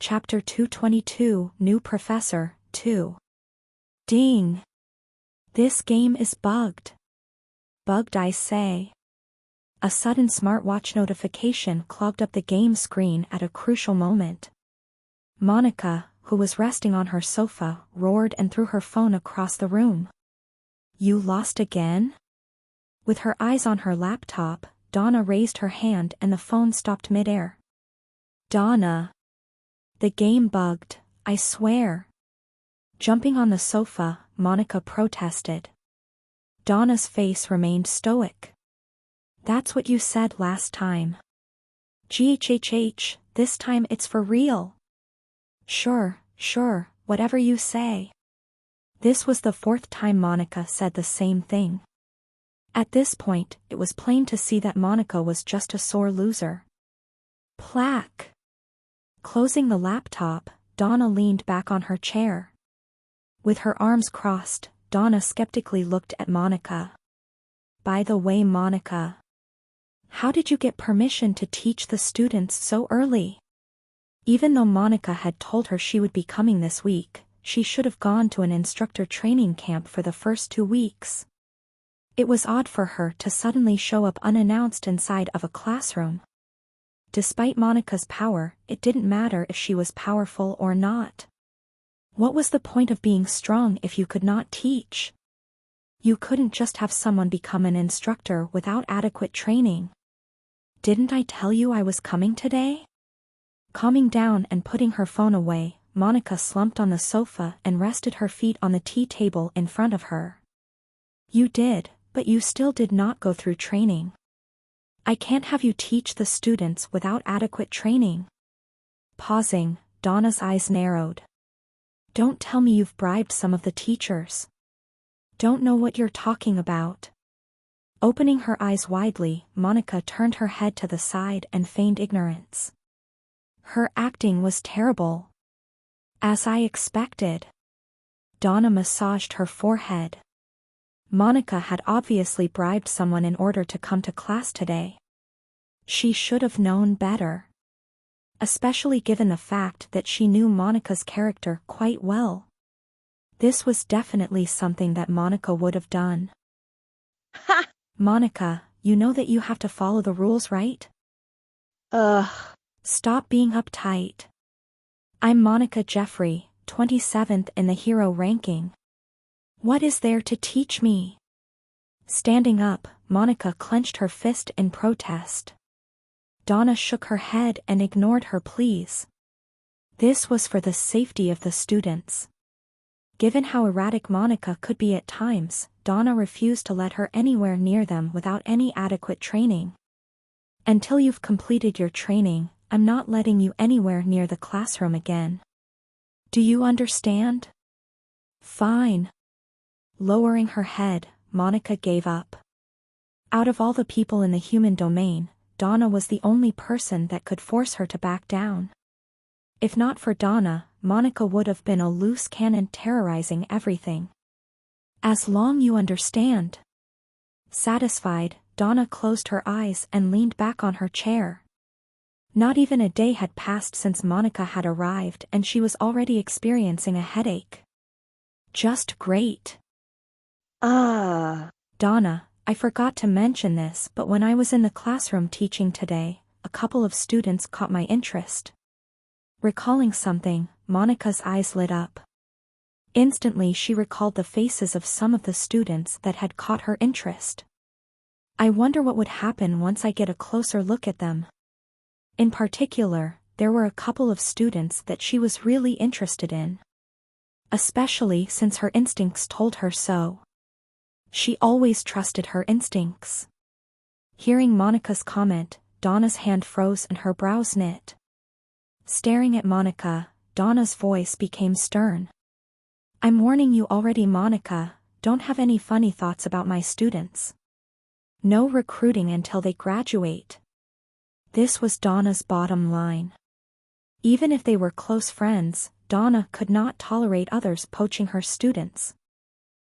Chapter 222, New Professor, 2. Ding! This game is bugged. Bugged, I say. A sudden smartwatch notification clogged up the game screen at a crucial moment. Monica, who was resting on her sofa, roared and threw her phone across the room. You lost again? With her eyes on her laptop, Donna raised her hand and the phone stopped midair. Donna! The game bugged, I swear. Jumping on the sofa, Monica protested. Donna's face remained stoic. That's what you said last time. GHHH, this time it's for real. Sure, whatever you say. This was the fourth time Monica said the same thing. At this point, it was plain to see that Monica was just a sore loser. Plaque. Closing the laptop, Donna leaned back on her chair. With her arms crossed, Donna skeptically looked at Monica. By the way, Monica, how did you get permission to teach the students so early? Even though Monica had told her she would be coming this week, she should have gone to an instructor training camp for the first 2 weeks. It was odd for her to suddenly show up unannounced inside of a classroom. Despite Monica's power, it didn't matter if she was powerful or not. What was the point of being strong if you could not teach? You couldn't just have someone become an instructor without adequate training. Didn't I tell you I was coming today? Calming down and putting her phone away, Monica slumped on the sofa and rested her feet on the tea table in front of her. You did, but you still did not go through training. I can't have you teach the students without adequate training. Pausing, Donna's eyes narrowed. Don't tell me you've bribed some of the teachers. Don't know what you're talking about. Opening her eyes widely, Monica turned her head to the side and feigned ignorance. Her acting was terrible. As I expected. Donna massaged her forehead. Monica had obviously bribed someone in order to come to class today. She should have known better. Especially given the fact that she knew Monica's character quite well. This was definitely something that Monica would have done. Ha! Monica, you know that you have to follow the rules, right? Ugh. Stop being uptight. I'm Monica Jeffrey, 27th in the hero ranking. What is there to teach me? Standing up, Monica clenched her fist in protest. Donna shook her head and ignored her pleas. This was for the safety of the students. Given how erratic Monica could be at times, Donna refused to let her anywhere near them without any adequate training. Until you've completed your training, I'm not letting you anywhere near the classroom again. Do you understand? Fine. Lowering her head, Monica gave up. Out of all the people in the human domain, Donna was the only person that could force her to back down. If not for Donna, Monica would have been a loose cannon terrorizing everything. As long you understand. Satisfied, Donna closed her eyes and leaned back on her chair. Not even a day had passed since Monica had arrived and she was already experiencing a headache. Just great. Donna, I forgot to mention this, but when I was in the classroom teaching today, a couple of students caught my interest. Recalling something, Monica's eyes lit up. Instantly she recalled the faces of some of the students that had caught her interest. I wonder what would happen once I get a closer look at them. In particular, there were a couple of students that she was really interested in. Especially since her instincts told her so. She always trusted her instincts. Hearing Monica's comment, Donna's hand froze and her brows knit. Staring at Monica, Donna's voice became stern. I'm warning you already, Monica, don't have any funny thoughts about my students. No recruiting until they graduate. This was Donna's bottom line. Even if they were close friends, Donna could not tolerate others poaching her students.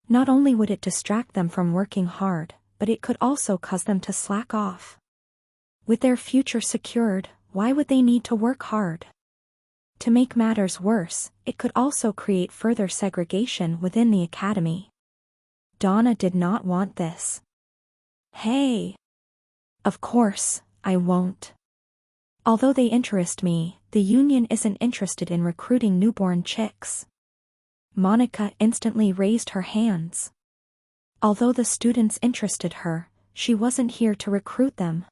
Not only would it distract them from working hard, but it could also cause them to slack off. With their future secured, why would they need to work hard? To make matters worse, it could also create further segregation within the academy. Donna did not want this. Hey! Of course, I won't. Although they interest me, the union isn't interested in recruiting newborn chicks. Monica instantly raised her hands. Although the students interested her, she wasn't here to recruit them.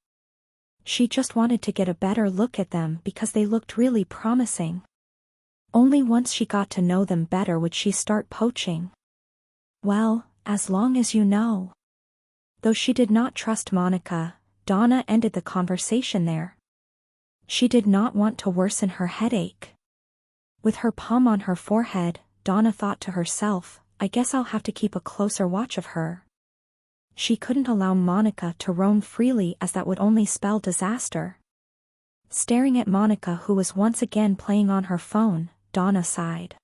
She just wanted to get a better look at them because they looked really promising. Only once she got to know them better would she start poaching. Well, as long as you know. Though she did not trust Monica, Donna ended the conversation there. She did not want to worsen her headache. With her palm on her forehead, Donna thought to herself, I guess I'll have to keep a closer watch of her. She couldn't allow Monica to roam freely as that would only spell disaster. Staring at Monica, who was once again playing on her phone, Donna sighed.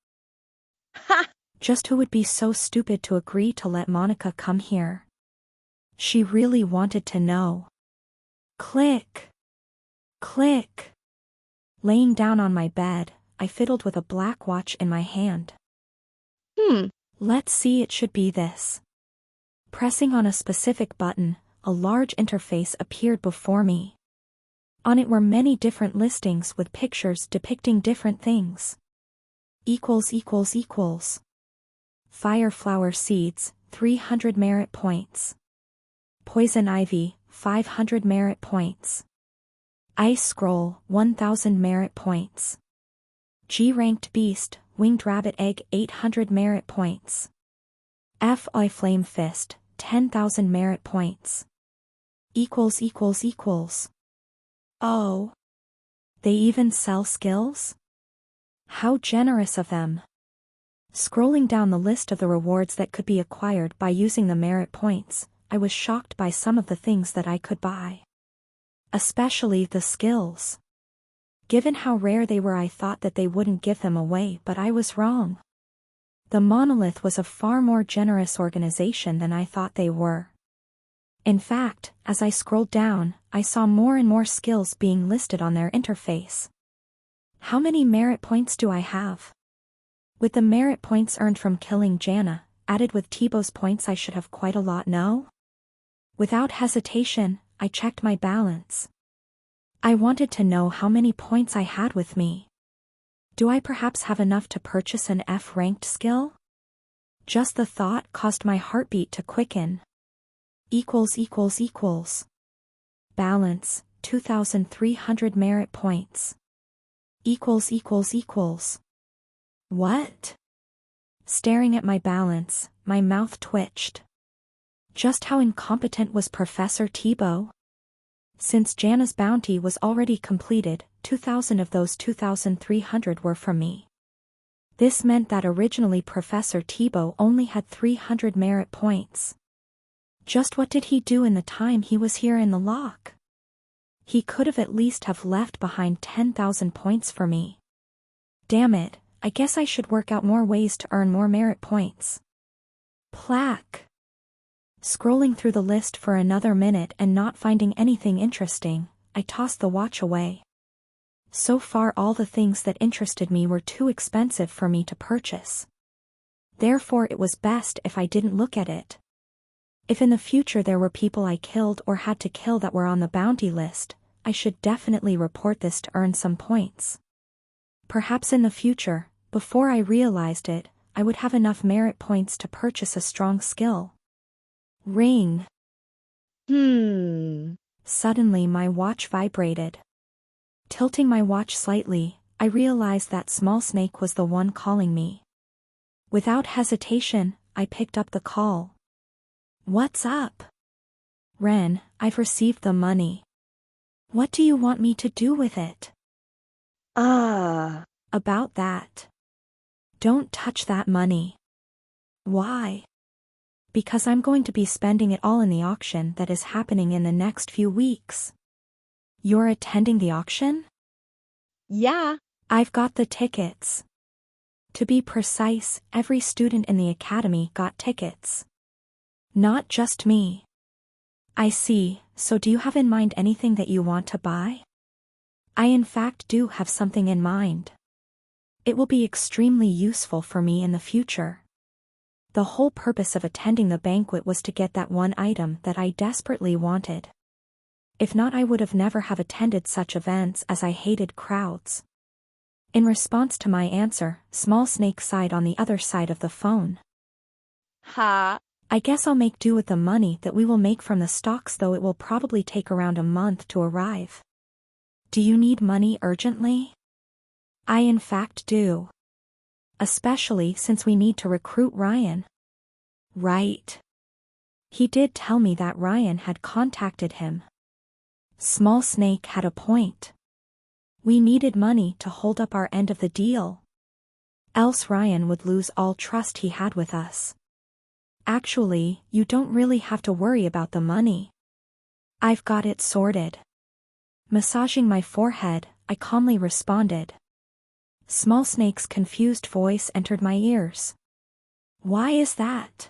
Ha! Just who would be so stupid to agree to let Monica come here? She really wanted to know. Click. Click. Laying down on my bed, I fiddled with a black watch in my hand. Let's see, it should be this. Pressing on a specific button, a large interface appeared before me. On it were many different listings with pictures depicting different things. Fire flower seeds, 300 merit points. Poison ivy, 500 merit points. Ice scroll, 1000 merit points. G-ranked beast, winged rabbit egg, 800 merit points. F.I. flame fist, 10,000 merit points. Oh. They even sell skills? How generous of them. Scrolling down the list of the rewards that could be acquired by using the merit points, I was shocked by some of the things that I could buy. Especially the skills. Given how rare they were, I thought that they wouldn't give them away, but I was wrong. The Monolith was a far more generous organization than I thought they were. In fact, as I scrolled down, I saw more and more skills being listed on their interface. How many merit points do I have? With the merit points earned from killing Jana, added with T-Bow's points, I should have quite a lot, no? Without hesitation, I checked my balance. I wanted to know how many points I had with me. Do I perhaps have enough to purchase an F-ranked skill? Just the thought caused my heartbeat to quicken. Balance, 2,300 merit points. What? Staring at my balance, my mouth twitched. Just how incompetent was Professor T-Bow? Since Jana's bounty was already completed, 2,000 of those 2,300 were from me. This meant that originally Professor T-Bow only had 300 merit points. Just what did he do in the time he was here in the lock? He could have at least have left behind 10,000 points for me. Damn it, I guess I should work out more ways to earn more merit points. Plaque. Scrolling through the list for another minute and not finding anything interesting, I tossed the watch away. So far all the things that interested me were too expensive for me to purchase. Therefore it was best if I didn't look at it. If in the future there were people I killed or had to kill that were on the bounty list, I should definitely report this to earn some points. Perhaps in the future, before I realized it, I would have enough merit points to purchase a strong skill. Ring. Suddenly my watch vibrated. Tilting my watch slightly, I realized that Small Snake was the one calling me. Without hesitation, I picked up the call. What's up? Ren, I've received the money. What do you want me to do with it? About that. Don't touch that money. Why? Because I'm going to be spending it all in the auction that is happening in the next few weeks. You're attending the auction? Yeah. I've got the tickets. To be precise, every student in the academy got tickets. Not just me. I see, so do you have in mind anything that you want to buy? I in fact do have something in mind. It will be extremely useful for me in the future. The whole purpose of attending the banquet was to get that one item that I desperately wanted. If not, I would have never have attended such events, as I hated crowds. In response to my answer, Small Snake sighed on the other side of the phone. Ha. I guess I'll make do with the money that we will make from the stocks, though it will probably take around a month to arrive. Do you need money urgently? I in fact do. Especially since we need to recruit Ryan. Right. He did tell me that Ryan had contacted him. Small Snake had a point. We needed money to hold up our end of the deal. Else Ryan would lose all trust he had with us. Actually, you don't really have to worry about the money. I've got it sorted. Massaging my forehead, I calmly responded. Small Snake's confused voice entered my ears. Why is that?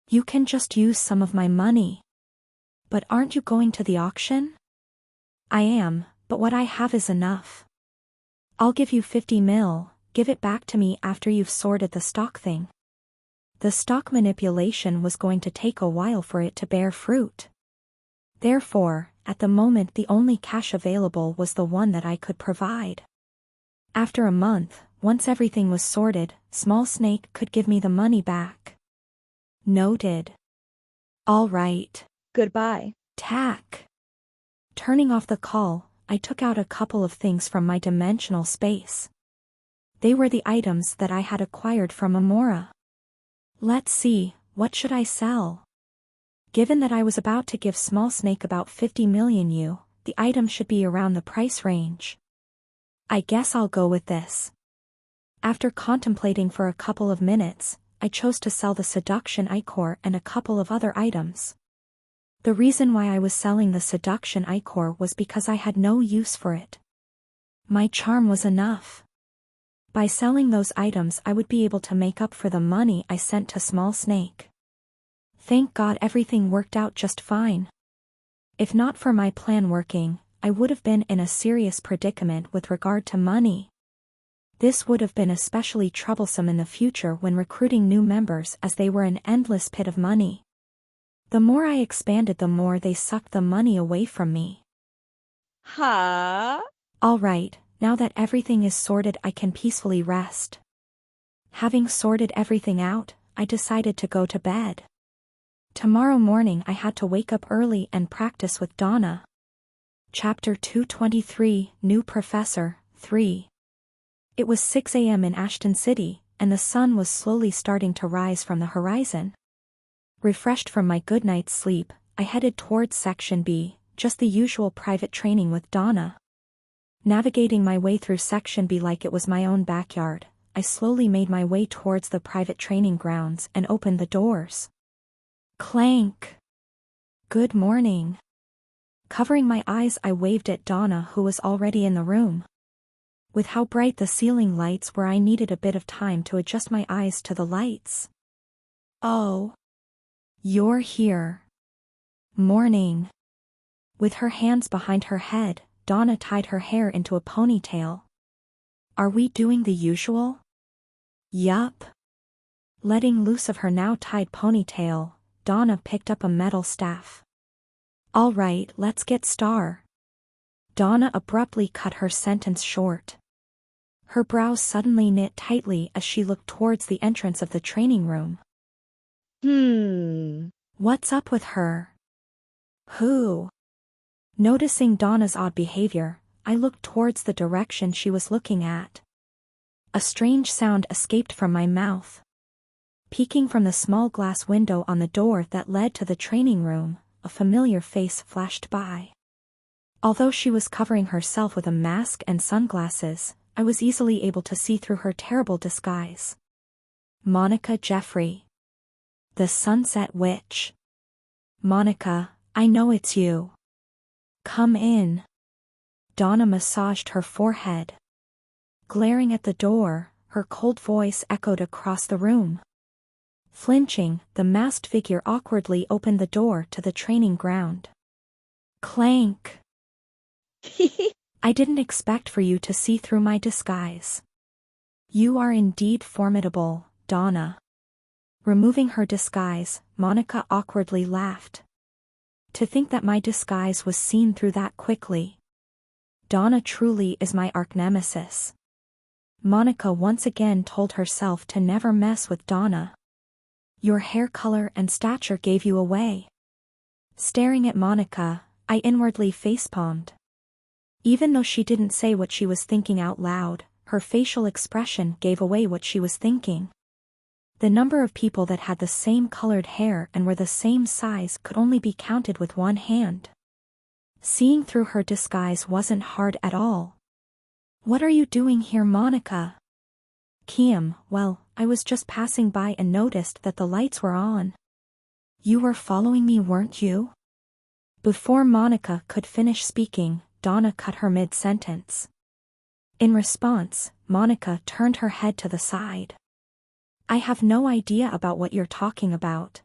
You can just use some of my money. But aren't you going to the auction? I am, but what I have is enough. I'll give you 50 mil, give it back to me after you've sorted the stock thing. The stock manipulation was going to take a while for it to bear fruit. Therefore, at the moment the only cash available was the one that I could provide. After a month, once everything was sorted, Small Snake could give me the money back. Noted. All right. Goodbye. Tack. Turning off the call, I took out a couple of things from my dimensional space. They were the items that I had acquired from Amora. Let's see, what should I sell? Given that I was about to give Small Snake about 50 million U, the item should be around the price range. I guess I'll go with this. After contemplating for a couple of minutes, I chose to sell the seduction ichor and a couple of other items. The reason why I was selling the seduction ichor was because I had no use for it. My charm was enough. By selling those items I would be able to make up for the money I sent to Small Snake. Thank God everything worked out just fine. If not for my plan working, I would have been in a serious predicament with regard to money. This would have been especially troublesome in the future when recruiting new members, as they were an endless pit of money. The more I expanded, the more they sucked the money away from me. Ha. All right, now that everything is sorted I can peacefully rest. Having sorted everything out, I decided to go to bed. Tomorrow morning I had to wake up early and practice with Donna. Chapter 223, New Professor, 3. It was 6 a.m. in Ashton City, and the sun was slowly starting to rise from the horizon. Refreshed from my good night's sleep, I headed towards Section B, just the usual private training with Donna. Navigating my way through Section B like it was my own backyard, I slowly made my way towards the private training grounds and opened the doors. Clank! Good morning. Covering my eyes I waved at Donna, who was already in the room. With how bright the ceiling lights were, I needed a bit of time to adjust my eyes to the lights. Oh. You're here. Morning. With her hands behind her head, Donna tied her hair into a ponytail. Are we doing the usual? Yup. Letting loose of her now tied ponytail, Donna picked up a metal staff. All right, let's get started. Donna abruptly cut her sentence short. Her brows suddenly knit tightly as she looked towards the entrance of the training room. What's up with her? Who? Noticing Donna's odd behavior, I looked towards the direction she was looking at. A strange sound escaped from my mouth. Peeking from the small glass window on the door that led to the training room, a familiar face flashed by. Although she was covering herself with a mask and sunglasses, I was easily able to see through her terrible disguise. Monica Jeffrey. The Sunset Witch. Monica, I know it's you. Come in. Donna massaged her forehead. Glaring at the door, her cold voice echoed across the room. Flinching, the masked figure awkwardly opened the door to the training ground. Clank. I didn't expect for you to see through my disguise. You are indeed formidable, Donna. Removing her disguise, Monica awkwardly laughed. To think that my disguise was seen through that quickly. Donna truly is my arch-nemesis. Monica once again told herself to never mess with Donna. Your hair color and stature gave you away. Staring at Monica, I inwardly facepalmed. Even though she didn't say what she was thinking out loud, her facial expression gave away what she was thinking. The number of people that had the same colored hair and were the same size could only be counted with one hand. Seeing through her disguise wasn't hard at all. What are you doing here, Monica? Kiam, well, I was just passing by and noticed that the lights were on. You were following me, weren't you? Before Monica could finish speaking, Donna cut her mid-sentence. In response, Monica turned her head to the side. I have no idea about what you're talking about.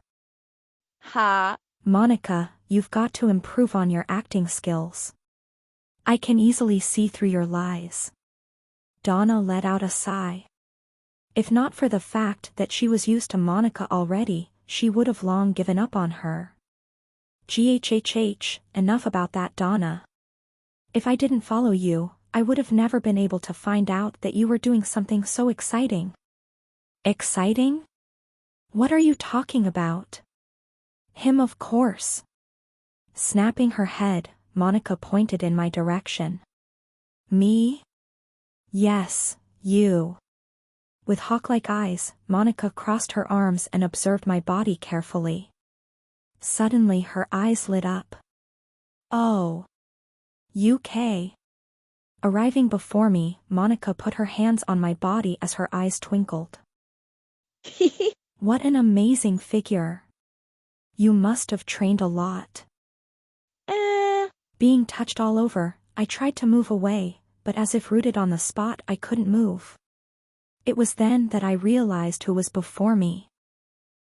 Ha. Monica, you've got to improve on your acting skills. I can easily see through your lies. Donna let out a sigh. If not for the fact that she was used to Monica already, she would have long given up on her. Ghhh, enough about that, Donna. If I didn't follow you, I would have never been able to find out that you were doing something so exciting. Exciting? What are you talking about? Him, of course. Snapping her head, Monica pointed in my direction. Me? Yes, you. With hawk-like eyes, Monica crossed her arms and observed my body carefully. Suddenly her eyes lit up. Oh. UK. Arriving before me, Monica put her hands on my body as her eyes twinkled. What an amazing figure. You must have trained a lot. Being touched all over, I tried to move away, but as if rooted on the spot, I couldn't move. It was then that I realized who was before me.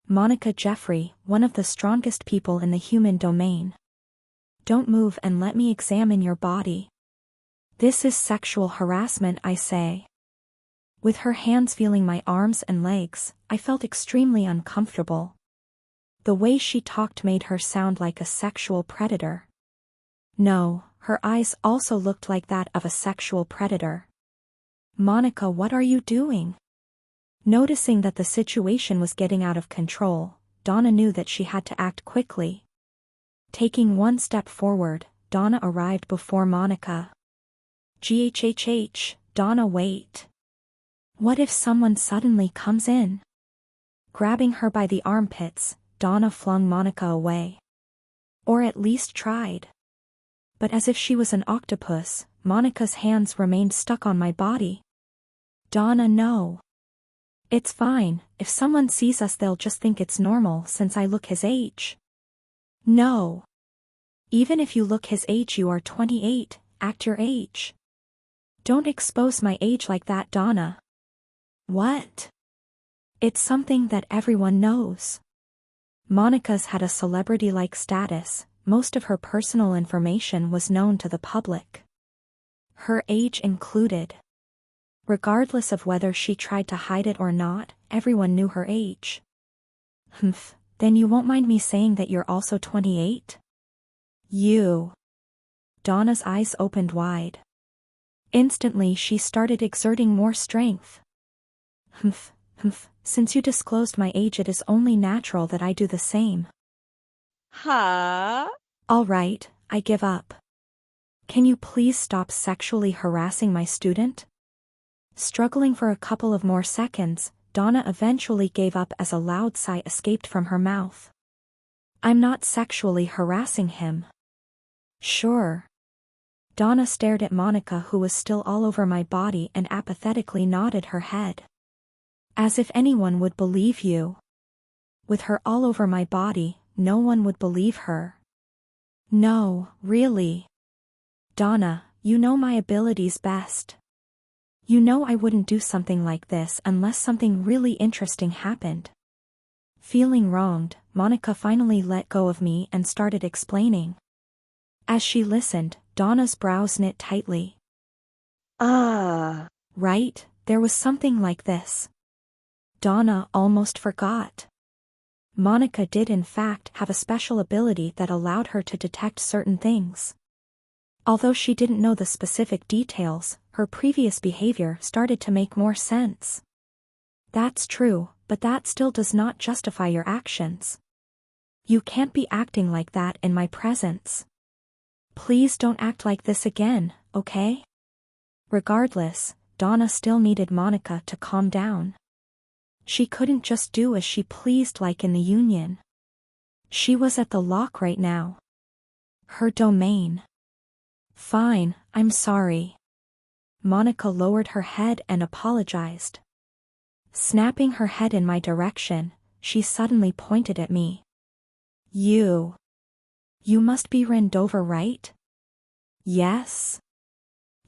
Monica Jeffrey, one of the strongest people in the human domain. Don't move and let me examine your body. This is sexual harassment, I say. With her hands feeling my arms and legs, I felt extremely uncomfortable. The way she talked made her sound like a sexual predator. No, her eyes also looked like that of a sexual predator. Monica, what are you doing? Noticing that the situation was getting out of control, Donna knew that she had to act quickly. Taking one step forward, Donna arrived before Monica. Ghhh, Donna, wait. What if someone suddenly comes in? Grabbing her by the armpits, Donna flung Monica away. Or at least tried. But as if she was an octopus, Monica's hands remained stuck on my body. Donna, no. It's fine, if someone sees us they'll just think it's normal since I look his age. No. Even if you look his age, you are 28, act your age. Don't expose my age like that, Donna. What? It's something that everyone knows. Monica's had a celebrity-like status, most of her personal information was known to the public. Her age included. Regardless of whether she tried to hide it or not, everyone knew her age. Then you won't mind me saying that you're also 28? You. Donna's eyes opened wide. Instantly she started exerting more strength. Since you disclosed my age, it is only natural that I do the same. Ha? All right, I give up. Can you please stop sexually harassing my student? Struggling for a couple of more seconds, Donna eventually gave up as a loud sigh escaped from her mouth. I'm not sexually harassing him. Sure. Donna stared at Monica, who was still all over my body, and apathetically nodded her head. As if anyone would believe you. With her all over my body, no one would believe her. No, really. Donna, you know my abilities best. You know I wouldn't do something like this unless something really interesting happened. Feeling wronged, Monica finally let go of me and started explaining. As she listened, Donna's brows knit tightly. Ah. Right, There was something like this. Donna almost forgot. Monica did in fact have a special ability that allowed her to detect certain things. Although she didn't know the specific details, her previous behavior started to make more sense. That's true, but that still does not justify your actions. You can't be acting like that in my presence. Please don't act like this again, okay? Regardless, Donna still needed Monica to calm down. She couldn't just do as she pleased like in the Union. She was at the lock right now. Her domain. Fine, I'm sorry. Monica lowered her head and apologized. Snapping her head in my direction, she suddenly pointed at me. You must be Rendover, right? Yes.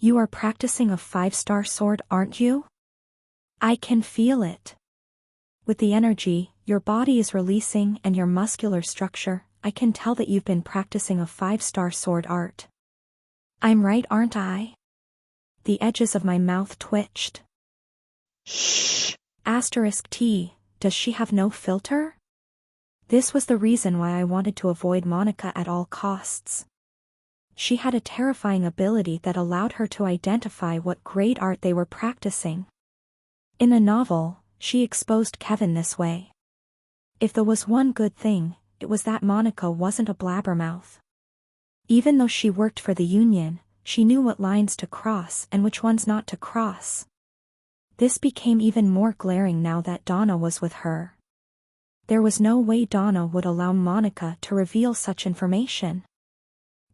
You are practicing a 5-star sword, aren't you? I can feel it. With the energy your body is releasing and your muscular structure, I can tell that you've been practicing a 5-star sword art. I'm right, aren't I? The edges of my mouth twitched. Shh. *T, does she have no filter? This was the reason why I wanted to avoid Monica at all costs. She had a terrifying ability that allowed her to identify what great art they were practicing. In the novel, she exposed Kevin this way. If there was one good thing, it was that Monica wasn't a blabbermouth. Even though she worked for the Union, she knew what lines to cross and which ones not to cross. This became even more glaring now that Donna was with her. There was no way Donna would allow Monica to reveal such information.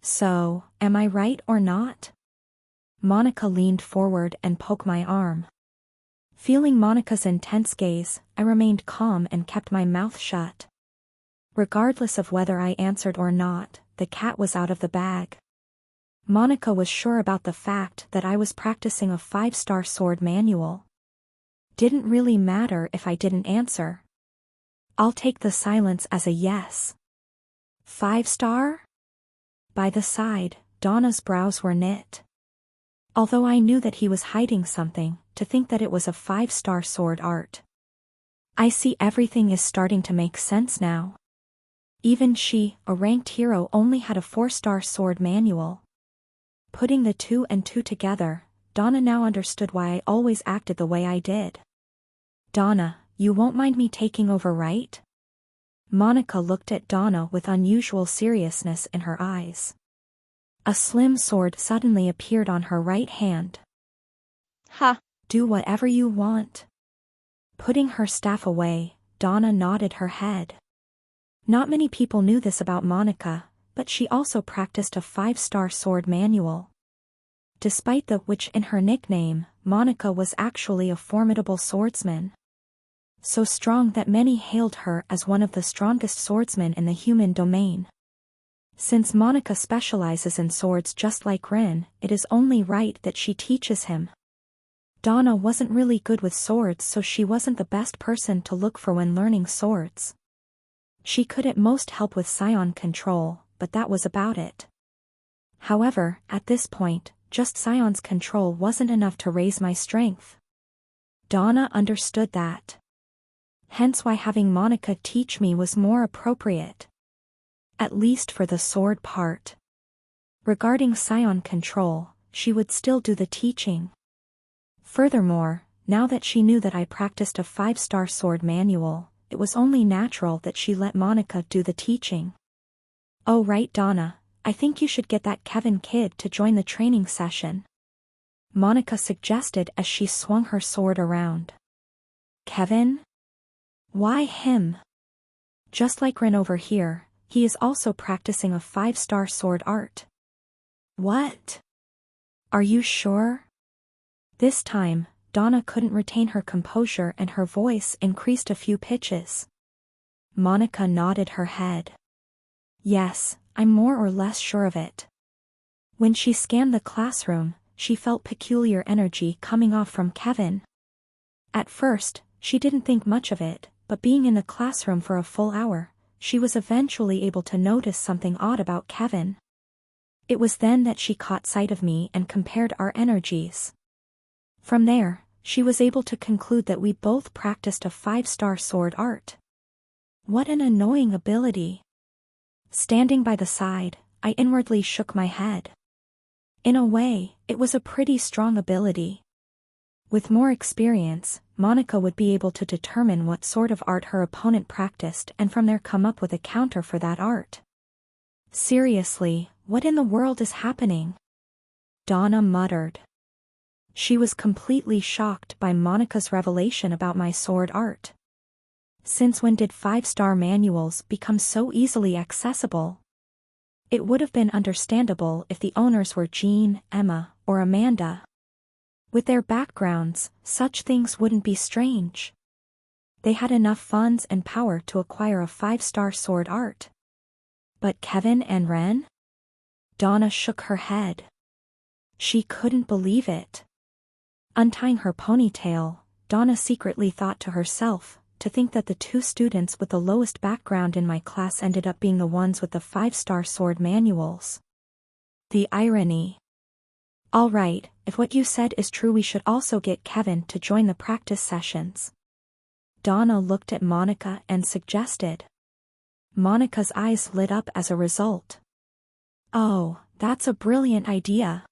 So, am I right or not? Monica leaned forward and poked my arm. Feeling Monica's intense gaze, I remained calm and kept my mouth shut. Regardless of whether I answered or not, the cat was out of the bag. Monica was sure about the fact that I was practicing a 5-star sword manual. Didn't really matter if I didn't answer. I'll take the silence as a yes. 5-star? By the side, Donna's brows were knit. Although I knew that he was hiding something, to think that it was a 5-star sword art. I see everything is starting to make sense now. Even she, a ranked hero, only had a 4-star sword manual. Putting the 2 and 2 together, Donna now understood why I always acted the way I did. Donna, you won't mind me taking over, right? Monica looked at Donna with unusual seriousness in her eyes. A slim sword suddenly appeared on her right hand. Ha. Do whatever you want. Putting her staff away, Donna nodded her head. Not many people knew this about Monica, but she also practiced a 5-star sword manual. Despite the witch in her nickname, Monica was actually a formidable swordsman. So strong that many hailed her as one of the strongest swordsmen in the human domain. Since Monica specializes in swords just like Rin, it is only right that she teaches him. Donna wasn't really good with swords, so she wasn't the best person to look for when learning swords. She could at most help with scion control, but that was about it. However, at this point, just scion's control wasn't enough to raise my strength. Donna understood that. Hence why having Monica teach me was more appropriate. At least for the sword part. Regarding scion control, she would still do the teaching. Furthermore, now that she knew that I practiced a 5-star sword manual, it was only natural that she let Monica do the teaching. Oh right, Donna, I think you should get that Kevin kid to join the training session. Monica suggested as she swung her sword around. Kevin? Why him? Just like Rin over here, he is also practicing a 5-star sword art. What? Are you sure? This time, Donna couldn't retain her composure and her voice increased a few pitches. Monica nodded her head. Yes, I'm more or less sure of it. When she scanned the classroom, she felt peculiar energy coming off from Kevin. At first, she didn't think much of it, but being in the classroom for a full hour, she was eventually able to notice something odd about Kevin. It was then that she caught sight of me and compared our energies. From there, she was able to conclude that we both practiced a 5-star sword art. What an annoying ability. Standing by the side, I inwardly shook my head. In a way, it was a pretty strong ability. With more experience, Monica would be able to determine what sort of art her opponent practiced and from there come up with a counter for that art. Seriously, what in the world is happening? Donna muttered. She was completely shocked by Monica's revelation about my sword art. Since when did 5-star manuals become so easily accessible? It would have been understandable if the owners were Jean, Emma, or Amanda. With their backgrounds, such things wouldn't be strange. They had enough funds and power to acquire a 5-star sword art. But Kevin and Ren? Donna shook her head. She couldn't believe it. Untying her ponytail, Donna secretly thought to herself, to think that the 2 students with the lowest background in my class ended up being the ones with the 5-star sword manuals. The irony. All right, if what you said is true, we should also get Kevin to join the practice sessions. Donna looked at Monica and suggested. Monica's eyes lit up as a result. Oh, that's a brilliant idea.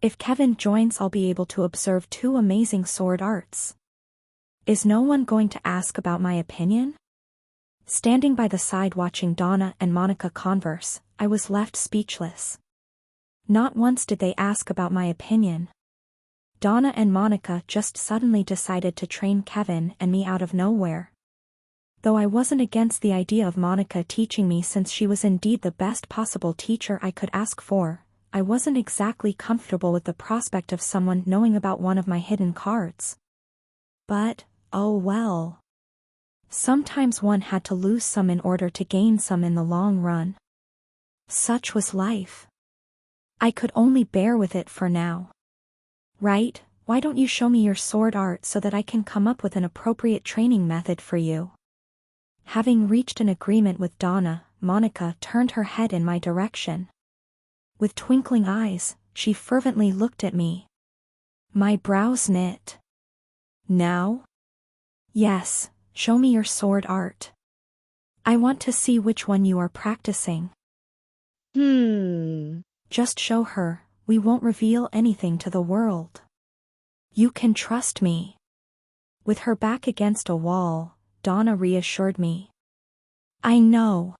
If Kevin joins, I'll be able to observe 2 amazing sword arts. Is no one going to ask about my opinion? Standing by the side watching Donna and Monica converse, I was left speechless. Not once did they ask about my opinion. Donna and Monica just suddenly decided to train Kevin and me out of nowhere. Though I wasn't against the idea of Monica teaching me, since she was indeed the best possible teacher I could ask for, I wasn't exactly comfortable with the prospect of someone knowing about one of my hidden cards. But, oh well. Sometimes one had to lose some in order to gain some in the long run. Such was life. I could only bear with it for now. Right, why don't you show me your sword art so that I can come up with an appropriate training method for you? Having reached an agreement with Donna, Monica turned her head in my direction. With twinkling eyes, she fervently looked at me. My brows knit. Now? Yes, show me your sword art. I want to see which one you are practicing. Just show her, we won't reveal anything to the world. You can trust me. With her back against a wall, Donna reassured me. I know.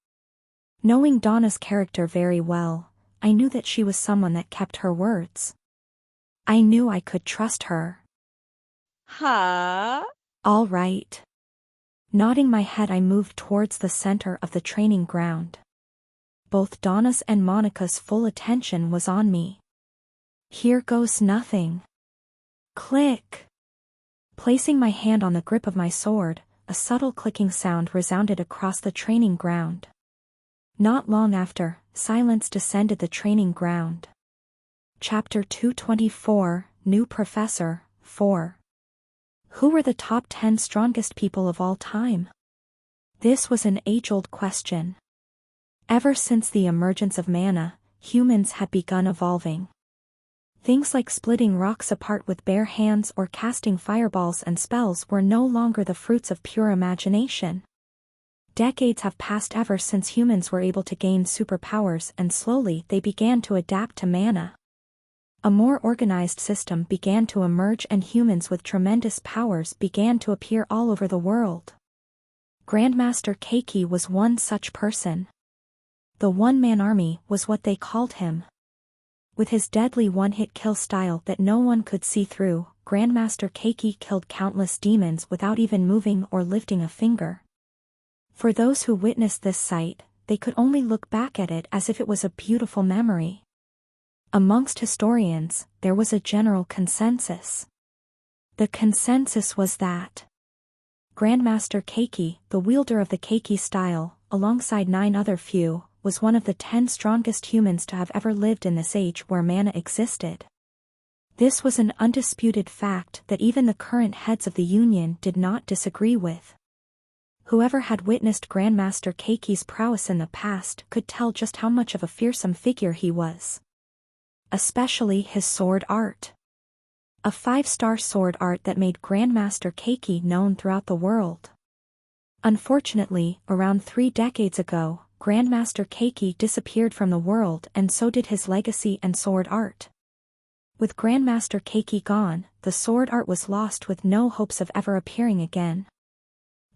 Knowing Donna's character very well, I knew that she was someone that kept her words. I knew I could trust her. Huh? All right. Nodding my head, I moved towards the center of the training ground. Both Donna's and Monica's full attention was on me. Here goes nothing. Click. Placing my hand on the grip of my sword, a subtle clicking sound resounded across the training ground. Not long after, silence descended the training ground. Chapter 224, New Professor, 4. Who were the top 10 strongest people of all time? This was an age-old question. Ever since the emergence of mana, humans had begun evolving. Things like splitting rocks apart with bare hands or casting fireballs and spells were no longer the fruits of pure imagination. Decades have passed ever since humans were able to gain superpowers, and slowly they began to adapt to mana. A more organized system began to emerge, and humans with tremendous powers began to appear all over the world. Grandmaster Keiki was one such person. The one-man army was what they called him. With his deadly one-hit kill style that no one could see through, Grandmaster Keiki killed countless demons without even moving or lifting a finger. For those who witnessed this sight, they could only look back at it as if it was a beautiful memory. Amongst historians, there was a general consensus. The consensus was that Grandmaster Keiki, the wielder of the Keiki style, alongside 9 other few, was one of the 10 strongest humans to have ever lived in this age where mana existed. This was an undisputed fact that even the current heads of the Union did not disagree with. Whoever had witnessed Grandmaster Keiki's prowess in the past could tell just how much of a fearsome figure he was. Especially his sword art. A 5-star sword art that made Grandmaster Keiki known throughout the world. Unfortunately, around 3 decades ago, Grandmaster Keiki disappeared from the world and so did his legacy and sword art. With Grandmaster Keiki gone, the sword art was lost with no hopes of ever appearing again.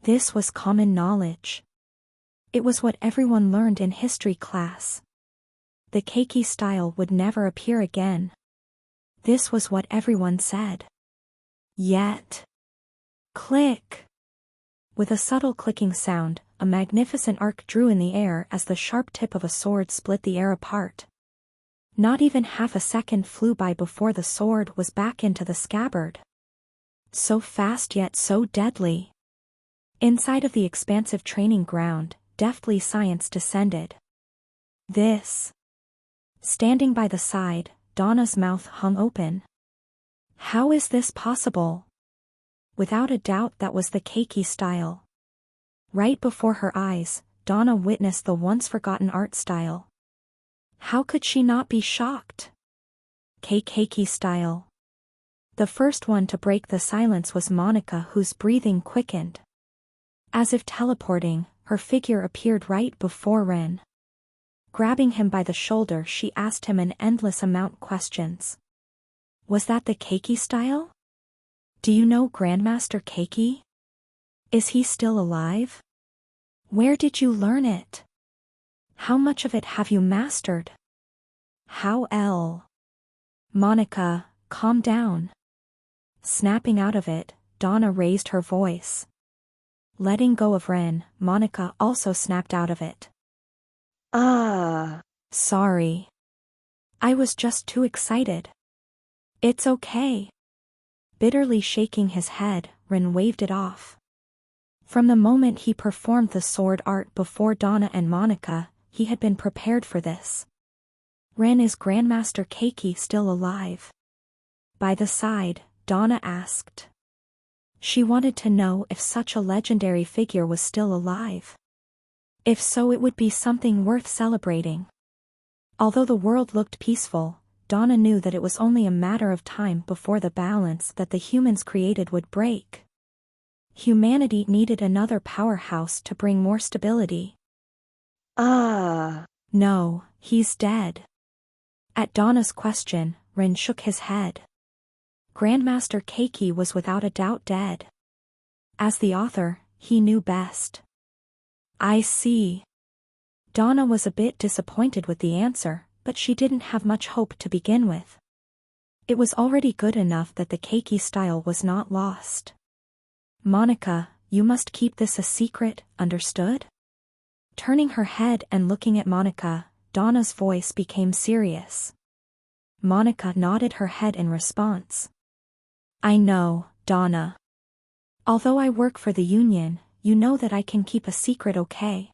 This was common knowledge. It was what everyone learned in history class. The Keiki style would never appear again. This was what everyone said. Yet. Click. With a subtle clicking sound, a magnificent arc drew in the air as the sharp tip of a sword split the air apart. Not even half a second flew by before the sword was back into the scabbard. So fast yet so deadly. Inside of the expansive training ground, deftly science descended. This. Standing by the side, Donna's mouth hung open. How is this possible? Without a doubt that was the Keiki style. Right before her eyes, Donna witnessed the once-forgotten art style. How could she not be shocked? Keiki style. The first one to break the silence was Monica, whose breathing quickened. As if teleporting, her figure appeared right before Ren. Grabbing him by the shoulder, she asked him an endless amount of questions. Was that the Keiki style? Do you know Grandmaster Keiki? Is he still alive? Where did you learn it? How much of it have you mastered? Monica, calm down. Snapping out of it, Donna raised her voice. Letting go of Ren, Monica also snapped out of it. Sorry. I was just too excited. It's okay. Bitterly shaking his head, Ren waved it off. From the moment he performed the sword art before Donna and Monica, he had been prepared for this. Ren, is Grandmaster Keiki still alive? By the side, Donna asked. She wanted to know if such a legendary figure was still alive. If so, it would be something worth celebrating. Although the world looked peaceful, Donna knew that it was only a matter of time before the balance that the humans created would break. Humanity needed another powerhouse to bring more stability. No, he's dead. At Donna's question, Ren shook his head. Grandmaster Keiki was without a doubt dead. As the author, he knew best. I see. Donna was a bit disappointed with the answer, but she didn't have much hope to begin with. It was already good enough that the Keiki style was not lost. Monica, you must keep this a secret, understood? Turning her head and looking at Monica, Donna's voice became serious. Monica nodded her head in response. I know, Donna. Although I work for the Union, you know that I can keep a secret, okay?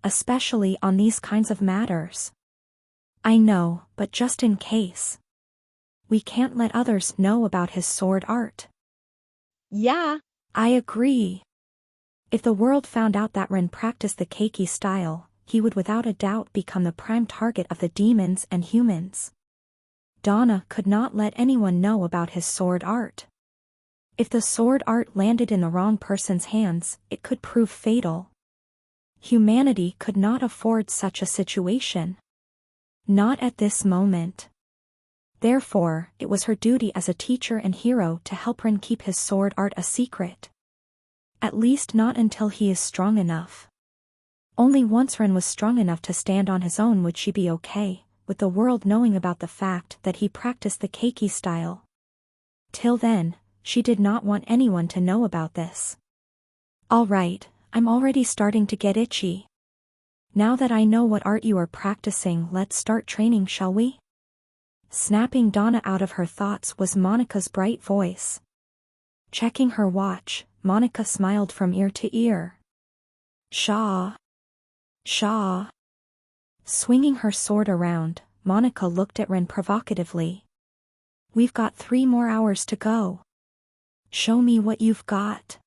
Especially on these kinds of matters. I know, but just in case. We can't let others know about his sword art. Yeah. I agree. If the world found out that Ren practiced the Keiki style, he would without a doubt become the prime target of the demons and humans. Donna could not let anyone know about his sword art. If the sword art landed in the wrong person's hands, it could prove fatal. Humanity could not afford such a situation. Not at this moment. Therefore, it was her duty as a teacher and hero to help Ren keep his sword art a secret. At least not until he is strong enough. Only once Ren was strong enough to stand on his own would she be okay, with the world knowing about the fact that he practiced the Keiki style. Till then, she did not want anyone to know about this. All right, I'm already starting to get itchy. Now that I know what art you are practicing, let's start training, shall we? Snapping Donna out of her thoughts was Monica's bright voice. Checking her watch, Monica smiled from ear to ear. Shaw. Swinging her sword around, Monica looked at Ren provocatively. We've got 3 more hours to go. Show me what you've got.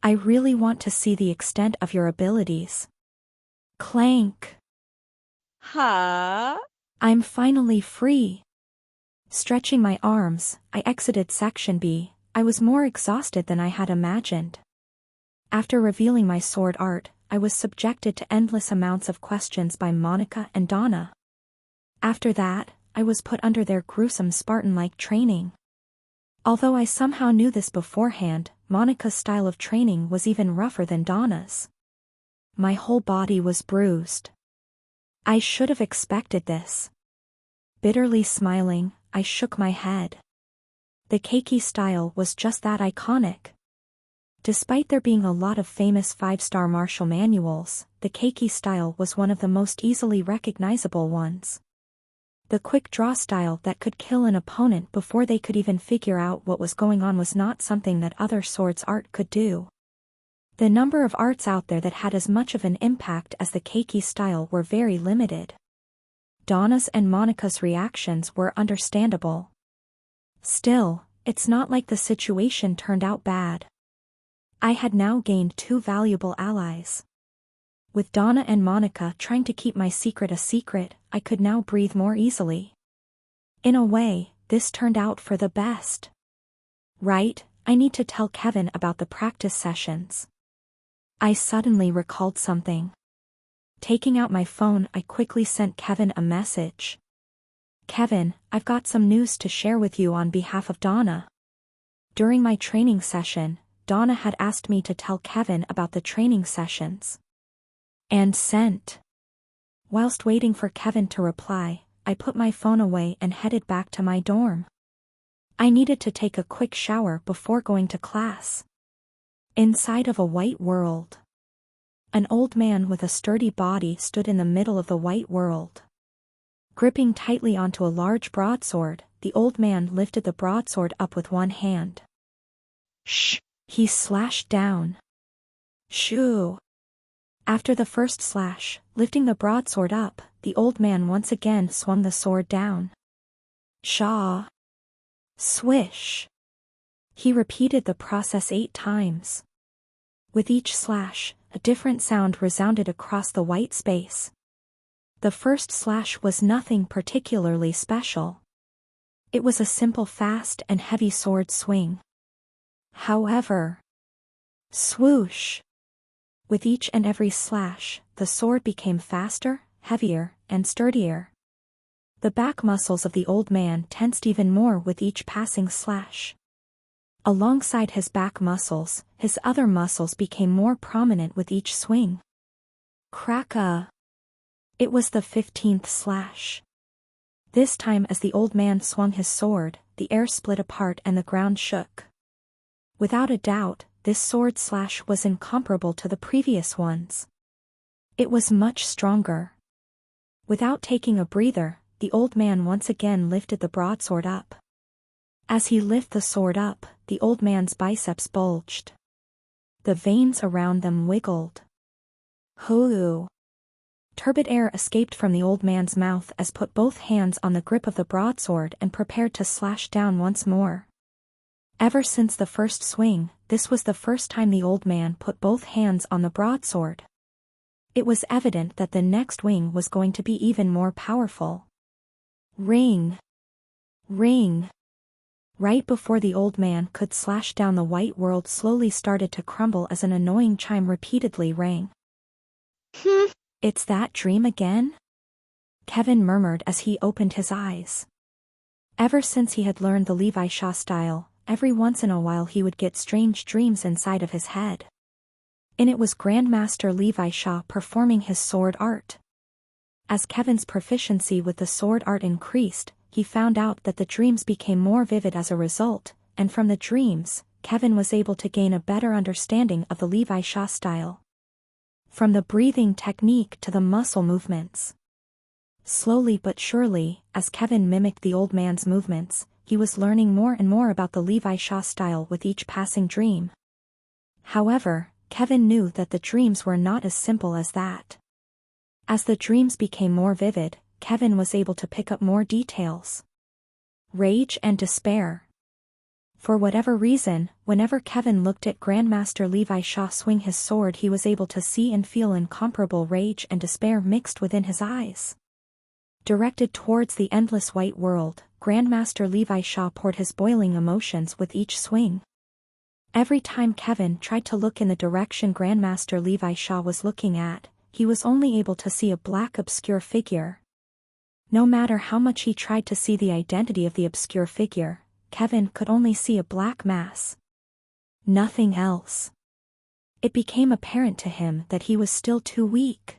I really want to see the extent of your abilities. Clank. Ha? I'm finally free. Stretching my arms, I exited Section B. I was more exhausted than I had imagined. After revealing my sword art, I was subjected to endless amounts of questions by Monica and Donna. After that, I was put under their gruesome Spartan-like training. Although I somehow knew this beforehand, Monica's style of training was even rougher than Donna's. My whole body was bruised. I should have expected this. Bitterly smiling, I shook my head. The keiki style was just that iconic. Despite there being a lot of famous 5-star martial manuals, the keiki style was one of the most easily recognizable ones. The quick draw style that could kill an opponent before they could even figure out what was going on was not something that other swords art could do. The number of arts out there that had as much of an impact as the keiki style were very limited. Donna's and Monica's reactions were understandable. Still, it's not like the situation turned out bad. I had now gained 2 valuable allies. With Donna and Monica trying to keep my secret a secret, I could now breathe more easily. In a way, this turned out for the best. Right, I need to tell Kevin about the practice sessions. I suddenly recalled something. Taking out my phone, I quickly sent Kevin a message. Kevin, I've got some news to share with you on behalf of Donna. During my training session, Donna had asked me to tell Kevin about the training sessions. And sent. Whilst waiting for Kevin to reply, I put my phone away and headed back to my dorm. I needed to take a quick shower before going to class. Inside of a white world. An old man with a sturdy body stood in the middle of the white world. Gripping tightly onto a large broadsword, the old man lifted the broadsword up with one hand. Shh! He slashed down. Shoo! After the first slash, lifting the broadsword up, the old man once again swung the sword down. Shaw! Swish! He repeated the process 8 times. With each slash, a different sound resounded across the white space. The first slash was nothing particularly special. It was a simple fast and heavy sword swing. However, swoosh! With each and every slash, the sword became faster, heavier, and sturdier. The back muscles of the old man tensed even more with each passing slash. Alongside his back muscles, his other muscles became more prominent with each swing. Crack-a! It was the 15th slash. This time as the old man swung his sword, the air split apart and the ground shook. Without a doubt, this sword slash was incomparable to the previous ones. It was much stronger. Without taking a breather, the old man once again lifted the broadsword up. As he lifted the sword up, the old man's biceps bulged. The veins around them wiggled. Hoo! Turbid air escaped from the old man's mouth as put both hands on the grip of the broadsword and prepared to slash down once more. Ever since the first swing, this was the first time the old man put both hands on the broadsword. It was evident that the next swing was going to be even more powerful. Ring! Ring! Right before the old man could slash down, the white world slowly started to crumble as an annoying chime repeatedly rang. It's that dream again? Kevin murmured as he opened his eyes. Ever since he had learned the Levi Shaw style, every once in a while he would get strange dreams inside of his head. And it was Grandmaster Levi Shaw performing his sword art. As Kevin's proficiency with the sword art increased, he found out that the dreams became more vivid as a result, and from the dreams, Kevin was able to gain a better understanding of the Levi Shaw style. From the breathing technique to the muscle movements. Slowly but surely, as Kevin mimicked the old man's movements, he was learning more and more about the Levi Shaw style with each passing dream. However, Kevin knew that the dreams were not as simple as that. As the dreams became more vivid, Kevin was able to pick up more details. Rage and despair. For whatever reason, whenever Kevin looked at Grandmaster Levi Shaw swing his sword, he was able to see and feel incomparable rage and despair mixed within his eyes. Directed towards the endless white world, Grandmaster Levi Shaw poured his boiling emotions with each swing. Every time Kevin tried to look in the direction Grandmaster Levi Shaw was looking at, he was only able to see a black obscure figure. No matter how much he tried to see the identity of the obscure figure, Kevin could only see a black mass. Nothing else. It became apparent to him that he was still too weak.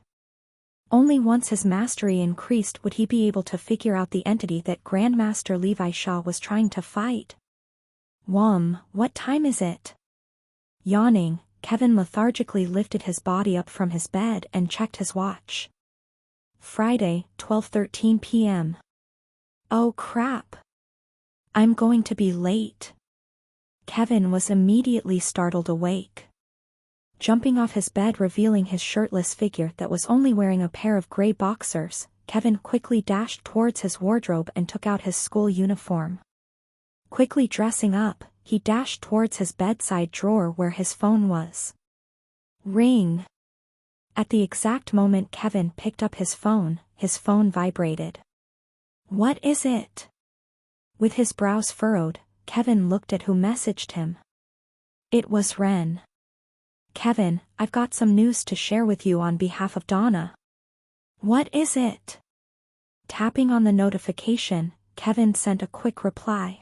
Only once his mastery increased would he be able to figure out the entity that Grandmaster Levi Shaw was trying to fight. What time is it? Yawning, Kevin lethargically lifted his body up from his bed and checked his watch. Friday, 12:13 p.m. Oh crap! I'm going to be late. Kevin was immediately startled awake. Jumping off his bed, revealing his shirtless figure that was only wearing a pair of gray boxers, Kevin quickly dashed towards his wardrobe and took out his school uniform. Quickly dressing up, he dashed towards his bedside drawer where his phone was. Ring. At the exact moment Kevin picked up his phone vibrated. What is it? With his brows furrowed, Kevin looked at who messaged him. It was Ren. Kevin, I've got some news to share with you on behalf of Donna. What is it? Tapping on the notification, Kevin sent a quick reply.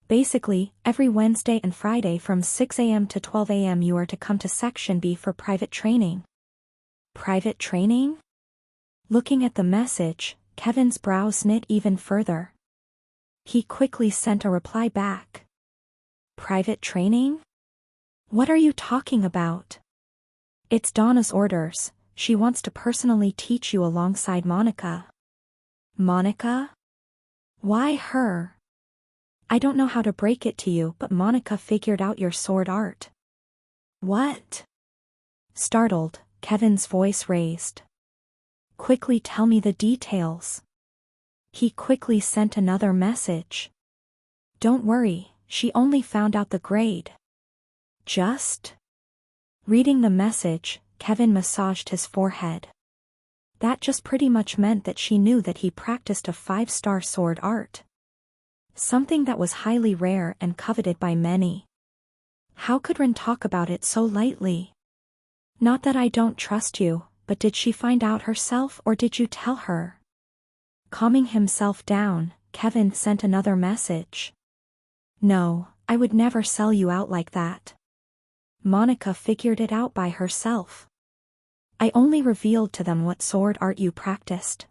Basically, every Wednesday and Friday from 6 a.m. to 12 a.m. you are to come to Section B for private training. Private training? Looking at the message, Kevin's brows knit even further. He quickly sent a reply back. Private training? What are you talking about? It's Donna's orders. She wants to personally teach you alongside Monica. Monica? Why her? I don't know how to break it to you, but Monica figured out your sword art. What? Startled, Kevin's voice raised. Quickly tell me the details. He quickly sent another message. Don't worry, she only found out the grade. Just? Reading the message, Kevin massaged his forehead. That just pretty much meant that she knew that he practiced a 5-star sword art. Something that was highly rare and coveted by many. How could Ren talk about it so lightly? Not that I don't trust you, but did she find out herself or did you tell her? Calming himself down, Kevin sent another message. No, I would never sell you out like that. Monica figured it out by herself. I only revealed to them what sword art you practiced.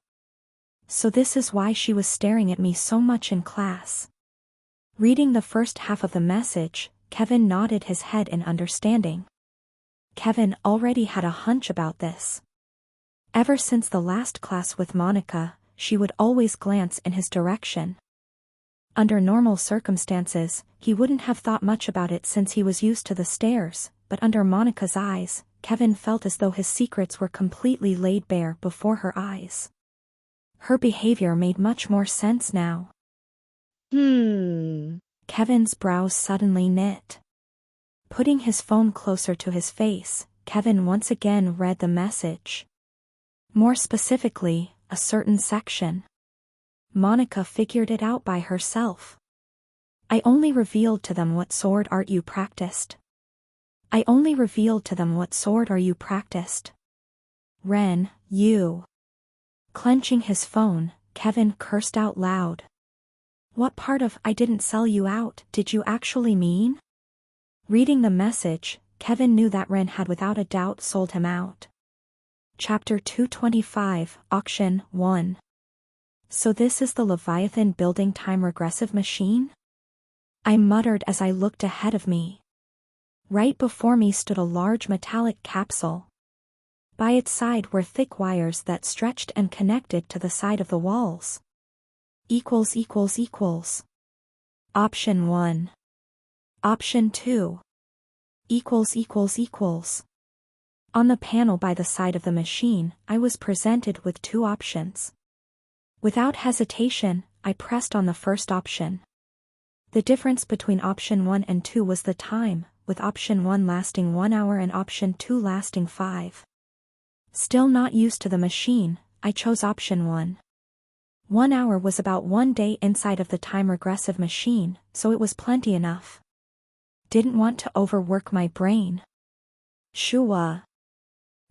So this is why she was staring at me so much in class. Reading the first half of the message, Kevin nodded his head in understanding. Kevin already had a hunch about this. Ever since the last class with Monica, she would always glance in his direction. Under normal circumstances, he wouldn't have thought much about it since he was used to the stares, but under Monica's eyes, Kevin felt as though his secrets were completely laid bare before her eyes. Her behavior made much more sense now. Kevin's brows suddenly knit. Putting his phone closer to his face, Kevin once again read the message. More specifically, a certain section. Monica figured it out by herself. I only revealed to them what sword art you practiced. I only revealed to them what sword art you practiced. Ren, you. Clenching his phone, Kevin cursed out loud. What part of I didn't sell you out did you actually mean? Reading the message, Kevin knew that Ren had without a doubt sold him out. Chapter 225, Auction 1. So this is the Leviathan building time regressive machine? I muttered as I looked ahead of me. Right before me stood a large metallic capsule. By its side were thick wires that stretched and connected to the side of the walls. Option 1. Option 2. On the panel by the side of the machine, I was presented with two options. Without hesitation, I pressed on the first option. The difference between option 1 and 2 was the time, with option 1 lasting 1 hour and option 2 lasting 5. Still not used to the machine, I chose option 1. 1 hour was about 1 day inside of the time-regressive machine, so it was plenty enough. Didn't want to overwork my brain. Shua.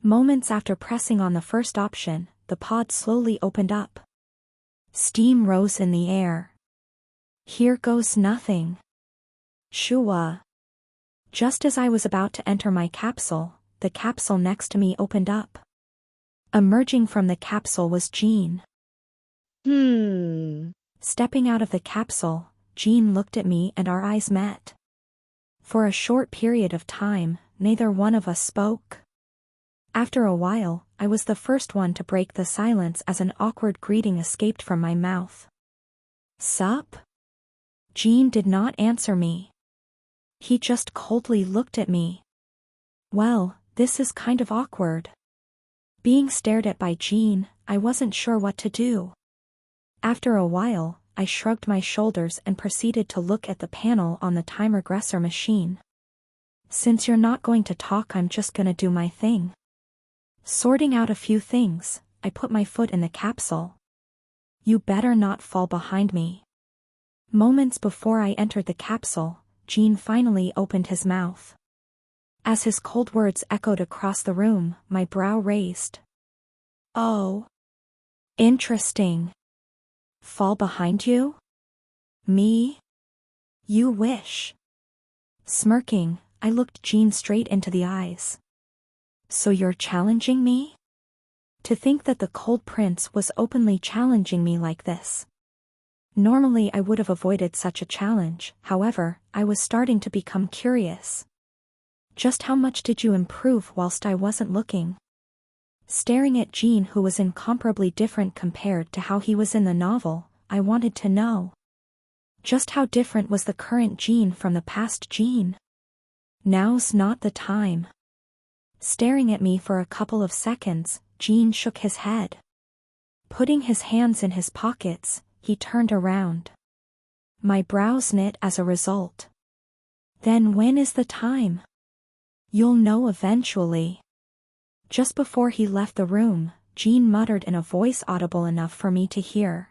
Moments after pressing on the first option, the pod slowly opened up. Steam rose in the air. Here goes nothing. Shua. Just as I was about to enter my capsule, the capsule next to me opened up. Emerging from the capsule was Jean. Stepping out of the capsule, Jean looked at me and our eyes met. For a short period of time, neither one of us spoke. After a while, I was the first one to break the silence as an awkward greeting escaped from my mouth. Sup? Jean did not answer me. He just coldly looked at me. Well, this is kind of awkward. Being stared at by Jean, I wasn't sure what to do. After a while, I shrugged my shoulders and proceeded to look at the panel on the time regressor machine. Since you're not going to talk, I'm just gonna do my thing. Sorting out a few things, I put my foot in the capsule. You better not fall behind me. Moments before I entered the capsule, Jean finally opened his mouth. As his cold words echoed across the room, my brow raised. Oh. Interesting. Fall behind you? Me? You wish. Smirking, I looked Jean straight into the eyes. So you're challenging me? To think that the cold prince was openly challenging me like this. Normally I would have avoided such a challenge, however, I was starting to become curious. Just how much did you improve whilst I wasn't looking? Staring at Jean, who was incomparably different compared to how he was in the novel, I wanted to know. Just how different was the current Jean from the past Jean? Now's not the time. Staring at me for a couple of seconds, Jean shook his head. Putting his hands in his pockets, he turned around. My brows knit as a result. Then when is the time? You'll know eventually. Just before he left the room, Jean muttered in a voice audible enough for me to hear.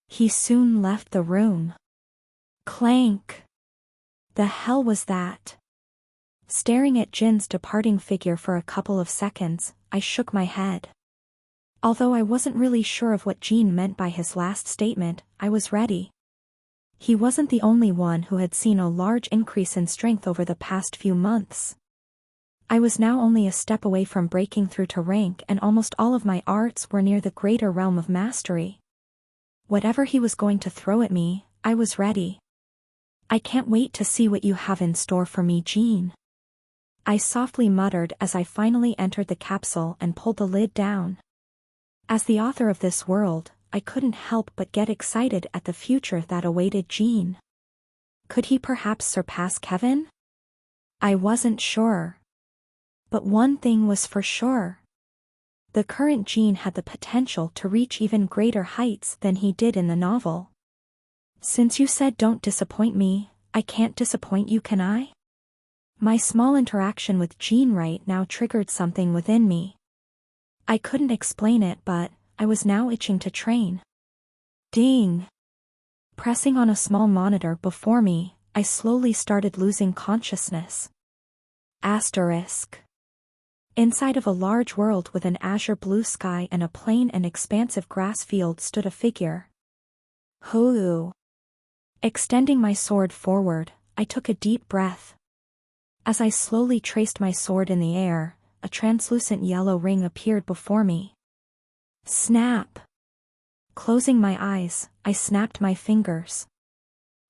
He soon left the room. Clank. The hell was that? Staring at Jin's departing figure for a couple of seconds, I shook my head. Although I wasn't really sure of what Jean meant by his last statement, I was ready. He wasn't the only one who had seen a large increase in strength over the past few months. I was now only a step away from breaking through to rank, and almost all of my arts were near the greater realm of mastery. Whatever he was going to throw at me, I was ready. I can't wait to see what you have in store for me, Jean. I softly muttered as I finally entered the capsule and pulled the lid down. As the author of this world, I couldn't help but get excited at the future that awaited Jean. Could he perhaps surpass Kevin? I wasn't sure. But one thing was for sure. The current Jean had the potential to reach even greater heights than he did in the novel. Since you said don't disappoint me, I can't disappoint you, can I? My small interaction with Jean right now triggered something within me. I couldn't explain it, but I was now itching to train. Ding! Pressing on a small monitor before me, I slowly started losing consciousness. Asterisk. Inside of a large world with an azure blue sky and a plain and expansive grass field stood a figure. Hoo! Extending my sword forward, I took a deep breath. As I slowly traced my sword in the air, a translucent yellow ring appeared before me. Snap! Closing my eyes, I snapped my fingers.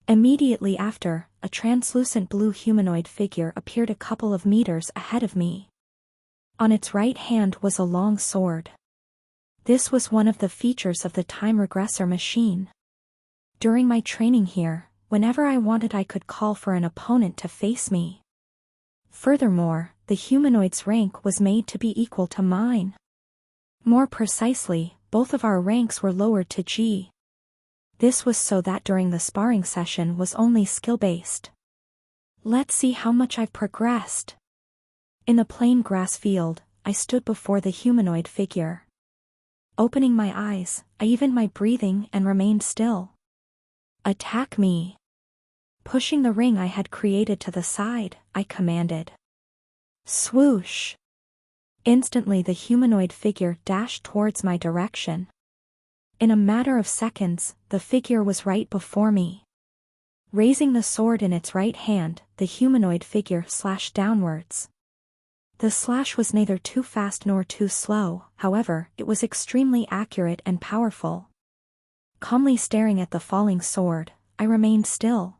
Immediately after, a translucent blue humanoid figure appeared a couple of meters ahead of me. On its right hand was a long sword. This was one of the features of the time regressor machine. During my training here, whenever I wanted, I could call for an opponent to face me. Furthermore, the humanoid's rank was made to be equal to mine. More precisely, both of our ranks were lowered to G. This was so that during the sparring session was only skill-based. Let's see how much I've progressed. In the plain grass field, I stood before the humanoid figure. Opening my eyes, I evened my breathing and remained still. Attack me. Pushing the ring I had created to the side, I commanded. Swoosh. Instantly the humanoid figure dashed towards my direction. In a matter of seconds, the figure was right before me. Raising the sword in its right hand, the humanoid figure slashed downwards. The slash was neither too fast nor too slow, however, it was extremely accurate and powerful. Calmly staring at the falling sword, I remained still.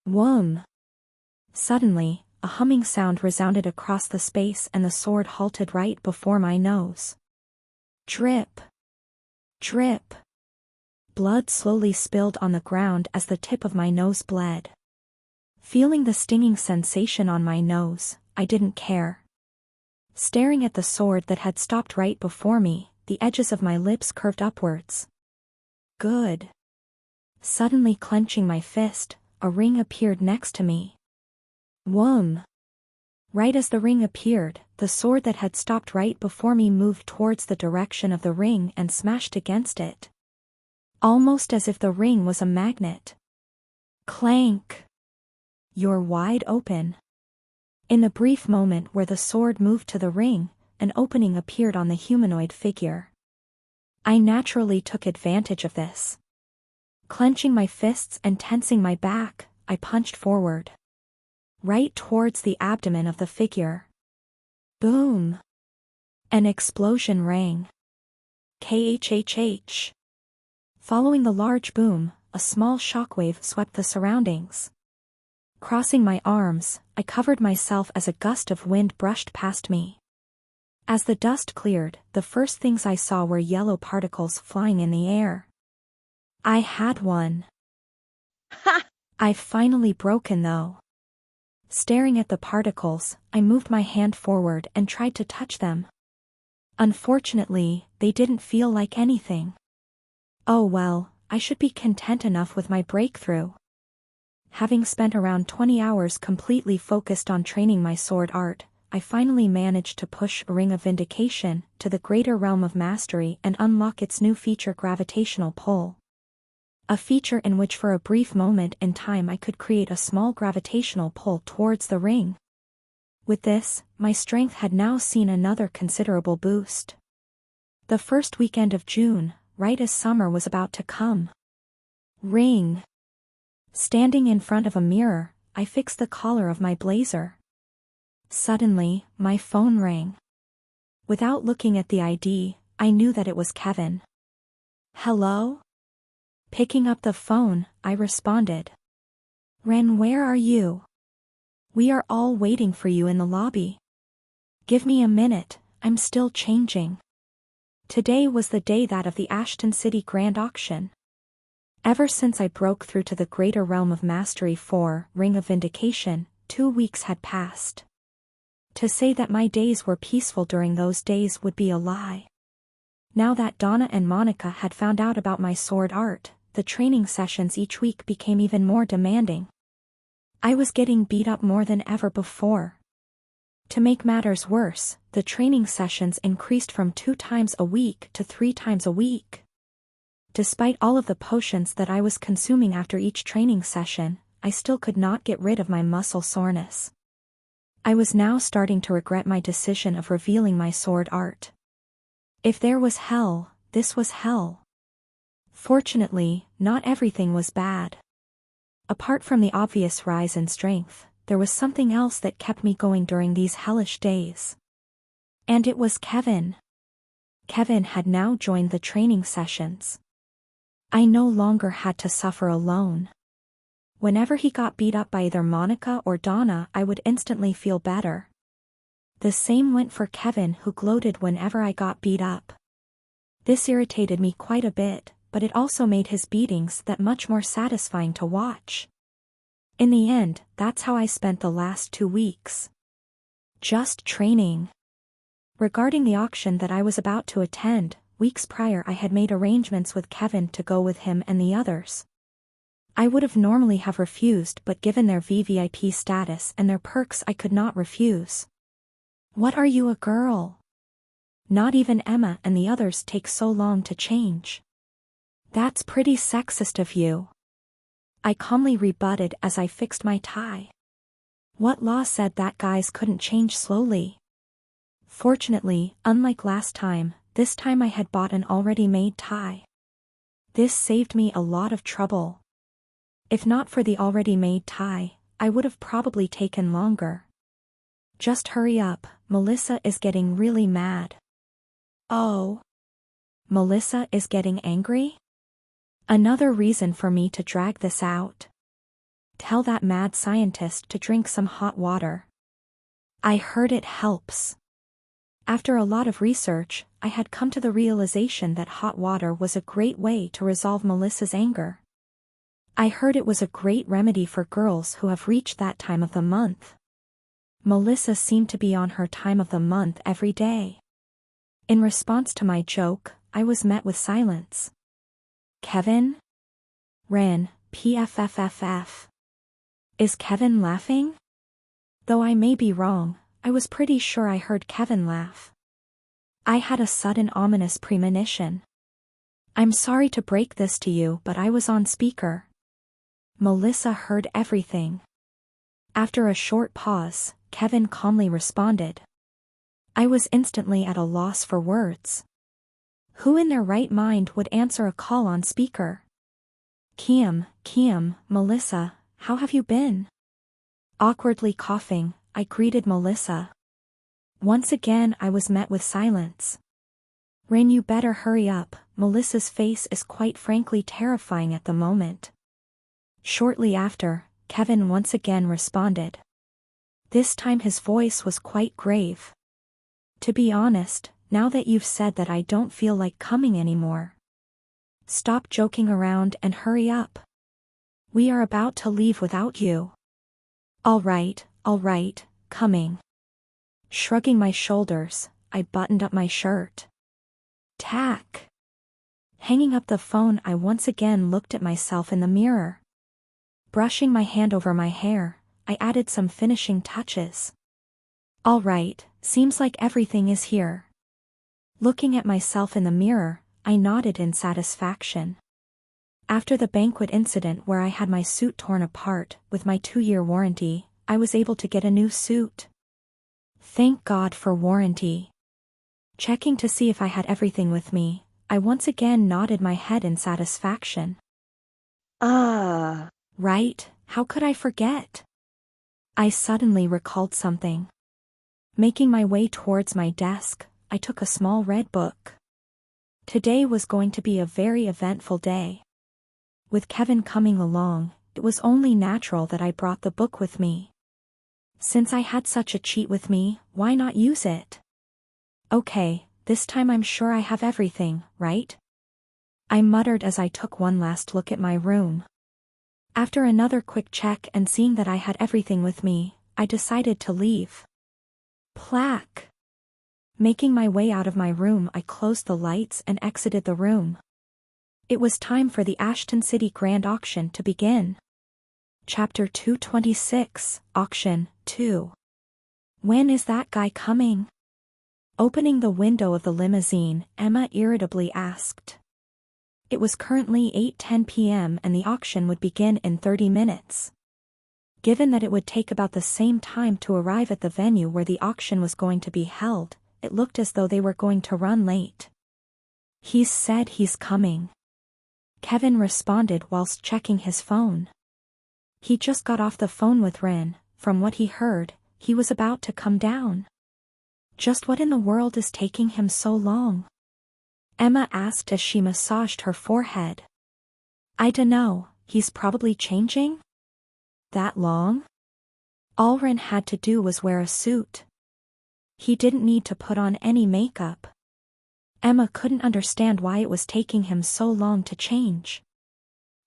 Whoom! Suddenly, a humming sound resounded across the space and the sword halted right before my nose. Drip! Drip! Blood slowly spilled on the ground as the tip of my nose bled. Feeling the stinging sensation on my nose, I didn't care. Staring at the sword that had stopped right before me, the edges of my lips curved upwards. Good. Suddenly clenching my fist, a ring appeared next to me. Whoom! Right as the ring appeared, the sword that had stopped right before me moved towards the direction of the ring and smashed against it. Almost as if the ring was a magnet. Clank! You're wide open. In the brief moment where the sword moved to the ring, an opening appeared on the humanoid figure. I naturally took advantage of this. Clenching my fists and tensing my back, I punched forward. Right towards the abdomen of the figure. Boom! An explosion rang. KHHH. Following the large boom, a small shockwave swept the surroundings. Crossing my arms, I covered myself as a gust of wind brushed past me. As the dust cleared, the first things I saw were yellow particles flying in the air. I had one. Ha! I've finally broken though. Staring at the particles, I moved my hand forward and tried to touch them. Unfortunately, they didn't feel like anything. Oh well, I should be content enough with my breakthrough. Having spent around 20 hours completely focused on training my sword art, I finally managed to push Ring of Vindication to the greater realm of mastery and unlock its new feature, gravitational pull. A feature in which for a brief moment in time I could create a small gravitational pull towards the ring. With this, my strength had now seen another considerable boost. The first weekend of June, right as summer was about to come. Ring. Standing in front of a mirror, I fixed the collar of my blazer. Suddenly, my phone rang. Without looking at the ID, I knew that it was Kevin. Hello? Picking up the phone, I responded. Ren, where are you? We are all waiting for you in the lobby. Give me a minute, I'm still changing. Today was the day that of the Ashton City Grand Auction. Ever since I broke through to the greater realm of mastery for Ring of Vindication, 2 weeks had passed. To say that my days were peaceful during those days would be a lie. Now that Donna and Monica had found out about my sword art, the training sessions each week became even more demanding. I was getting beat up more than ever before. To make matters worse, the training sessions increased from 2 times a week to 3 times a week. Despite all of the potions that I was consuming after each training session, I still could not get rid of my muscle soreness. I was now starting to regret my decision of revealing my sword art. If there was hell, this was hell. Fortunately, not everything was bad. Apart from the obvious rise in strength, there was something else that kept me going during these hellish days. And it was Kevin. Kevin had now joined the training sessions. I no longer had to suffer alone. Whenever he got beat up by either Monica or Donna, I would instantly feel better. The same went for Kevin, who gloated whenever I got beat up. This irritated me quite a bit, but it also made his beatings that much more satisfying to watch. In the end, that's how I spent the last 2 weeks. Just training. Regarding the auction that I was about to attend, weeks prior I had made arrangements with Kevin to go with him and the others. I would have normally have refused, but given their VVIP status and their perks I could not refuse. What, are you a girl? Not even Emma and the others take so long to change. That's pretty sexist of you. I calmly rebutted as I fixed my tie. What law said that guys couldn't change slowly? Fortunately, unlike last time, this time I had bought an already made tie. This saved me a lot of trouble. If not for the already made tie, I would have probably taken longer. Just hurry up, Melissa is getting really mad. Oh. Melissa is getting angry? Another reason for me to drag this out. Tell that mad scientist to drink some hot water. I heard it helps. After a lot of research, I had come to the realization that hot water was a great way to resolve Melissa's anger. I heard it was a great remedy for girls who have reached that time of the month. Melissa seemed to be on her time of the month every day. In response to my joke, I was met with silence. Kevin? Ren, PFFFF. Is Kevin laughing? Though I may be wrong, I was pretty sure I heard Kevin laugh. I had a sudden ominous premonition. I'm sorry to break this to you, but I was on speaker. Melissa heard everything. After a short pause, Kevin calmly responded. I was instantly at a loss for words. Who in their right mind would answer a call on speaker? Kiam, Melissa, how have you been? Awkwardly coughing, I greeted Melissa. Once again I was met with silence. Rain, you better hurry up, Melissa's face is quite frankly terrifying at the moment. Shortly after, Kevin once again responded. This time his voice was quite grave. To be honest, now that you've said that, I don't feel like coming anymore. Stop joking around and hurry up. We are about to leave without you. All right, coming. Shrugging my shoulders, I buttoned up my shirt. Tack. Hanging up the phone, I once again looked at myself in the mirror. Brushing my hand over my hair, I added some finishing touches. All right, seems like everything is here. Looking at myself in the mirror, I nodded in satisfaction. After the banquet incident where I had my suit torn apart, with my 2-year warranty, I was able to get a new suit. Thank God for warranty. Checking to see if I had everything with me, I once again nodded my head in satisfaction. Right, how could I forget? I suddenly recalled something. Making my way towards my desk, I took a small red book. Today was going to be a very eventful day. With Kevin coming along, it was only natural that I brought the book with me. Since I had such a cheat with me, why not use it? Okay, this time I'm sure I have everything, right? I muttered as I took one last look at my room. After another quick check and seeing that I had everything with me, I decided to leave. Plaque. Making my way out of my room, I closed the lights and exited the room. It was time for the Ashton City Grand Auction to begin. Chapter 226, Auction 2. When is that guy coming? Opening the window of the limousine, Emma irritably asked. It was currently 8:10 p.m. and the auction would begin in 30 minutes. Given that it would take about the same time to arrive at the venue where the auction was going to be held, it looked as though they were going to run late. He's said he's coming. Kevin responded whilst checking his phone. He just got off the phone with Ren. From what he heard, he was about to come down. Just what in the world is taking him so long? Emma asked as she massaged her forehead. I dunno, he's probably changing? That long? All Ren had to do was wear a suit. He didn't need to put on any makeup. Emma couldn't understand why it was taking him so long to change.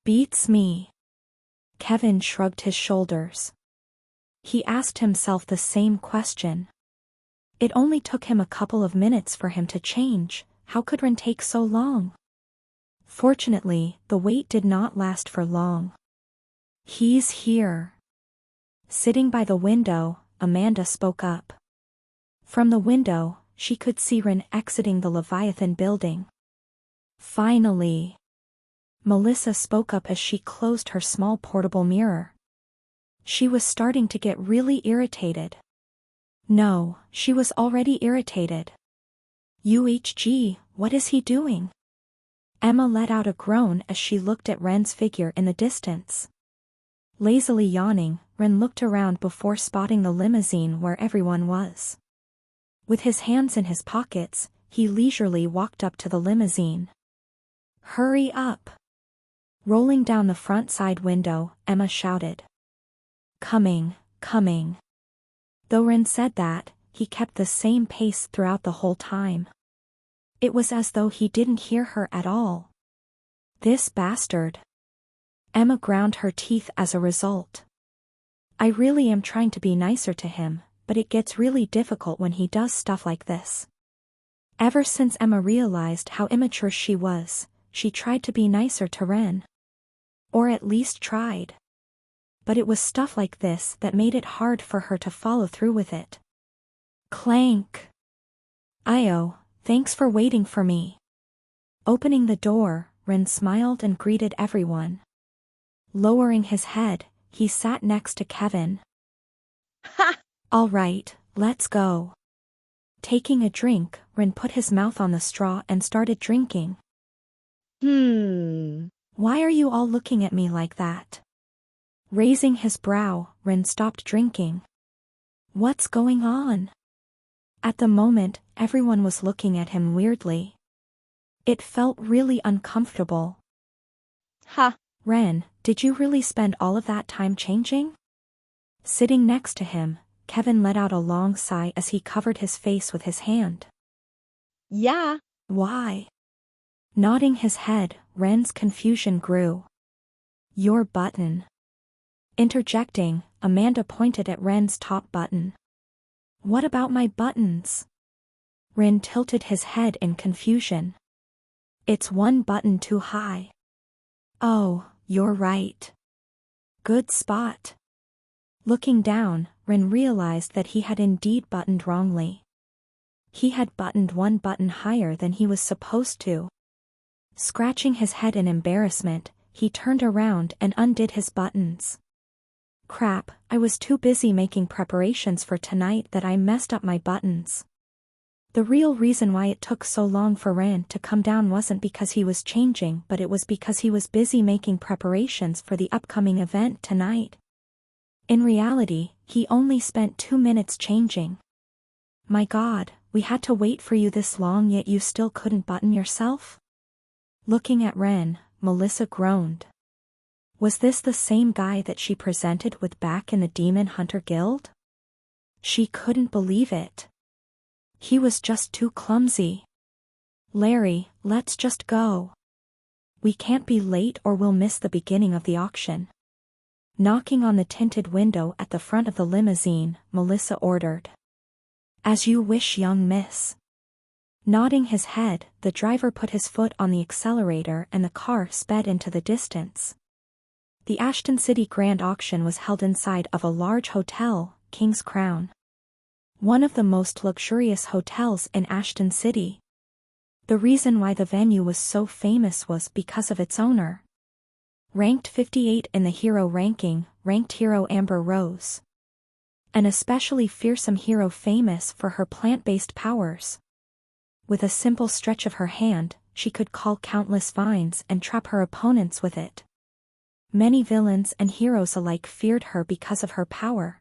Beats me. Kevin shrugged his shoulders. He asked himself the same question. It only took him a couple of minutes for him to change. How could Ren take so long? Fortunately, the wait did not last for long. He's here. Sitting by the window, Amanda spoke up. From the window, she could see Ren exiting the Leviathan building. Finally, Melissa spoke up as she closed her small portable mirror. She was starting to get really irritated. No, she was already irritated. UHG, what is he doing? Emma let out a groan as she looked at Ren's figure in the distance. Lazily yawning, Ren looked around before spotting the limousine where everyone was. With his hands in his pockets, he leisurely walked up to the limousine. Hurry up! Rolling down the front side window, Emma shouted. Coming, coming. Though Ren said that, he kept the same pace throughout the whole time. It was as though he didn't hear her at all. This bastard. Emma ground her teeth as a result. I really am trying to be nicer to him, but it gets really difficult when he does stuff like this. Ever since Emma realized how immature she was, she tried to be nicer to Ren. Or at least tried. But it was stuff like this that made it hard for her to follow through with it. Clank. Io, thanks for waiting for me. Opening the door, Ren smiled and greeted everyone. Lowering his head, he sat next to Kevin. Ha! All right, let's go. Taking a drink, Ren put his mouth on the straw and started drinking. Why are you all looking at me like that? Raising his brow, Ren stopped drinking. What's going on? At the moment, everyone was looking at him weirdly. It felt really uncomfortable. Ha! Ren, did you really spend all of that time changing? Sitting next to him, Kevin let out a long sigh as he covered his face with his hand. Yeah. Why? Nodding his head, Ren's confusion grew. Your button. Interjecting, Amanda pointed at Ren's top button. What about my buttons? Ren tilted his head in confusion. It's one button too high. Oh, you're right. Good spot. Looking down, Ren realized that he had indeed buttoned wrongly. He had buttoned one button higher than he was supposed to. Scratching his head in embarrassment, he turned around and undid his buttons. Crap, I was too busy making preparations for tonight that I messed up my buttons. The real reason why it took so long for Ren to come down wasn't because he was changing, but it was because he was busy making preparations for the upcoming event tonight. In reality, he only spent 2 minutes changing. My God, we had to wait for you this long yet you still couldn't button yourself? Looking at Ren, Melissa groaned. Was this the same guy that she presented with back in the Demon Hunter Guild? She couldn't believe it. He was just too clumsy. Larry, let's just go. We can't be late or we'll miss the beginning of the auction. Knocking on the tinted window at the front of the limousine, Melissa ordered. As you wish, young miss. Nodding his head, the driver put his foot on the accelerator and the car sped into the distance. The Ashton City Grand Auction was held inside of a large hotel, King's Crown. One of the most luxurious hotels in Ashton City. The reason why the venue was so famous was because of its owner. Ranked 58 in the hero ranking, ranked hero Amber Rose. An especially fearsome hero famous for her plant-based powers. With a simple stretch of her hand, she could call countless vines and trap her opponents with it. Many villains and heroes alike feared her because of her power.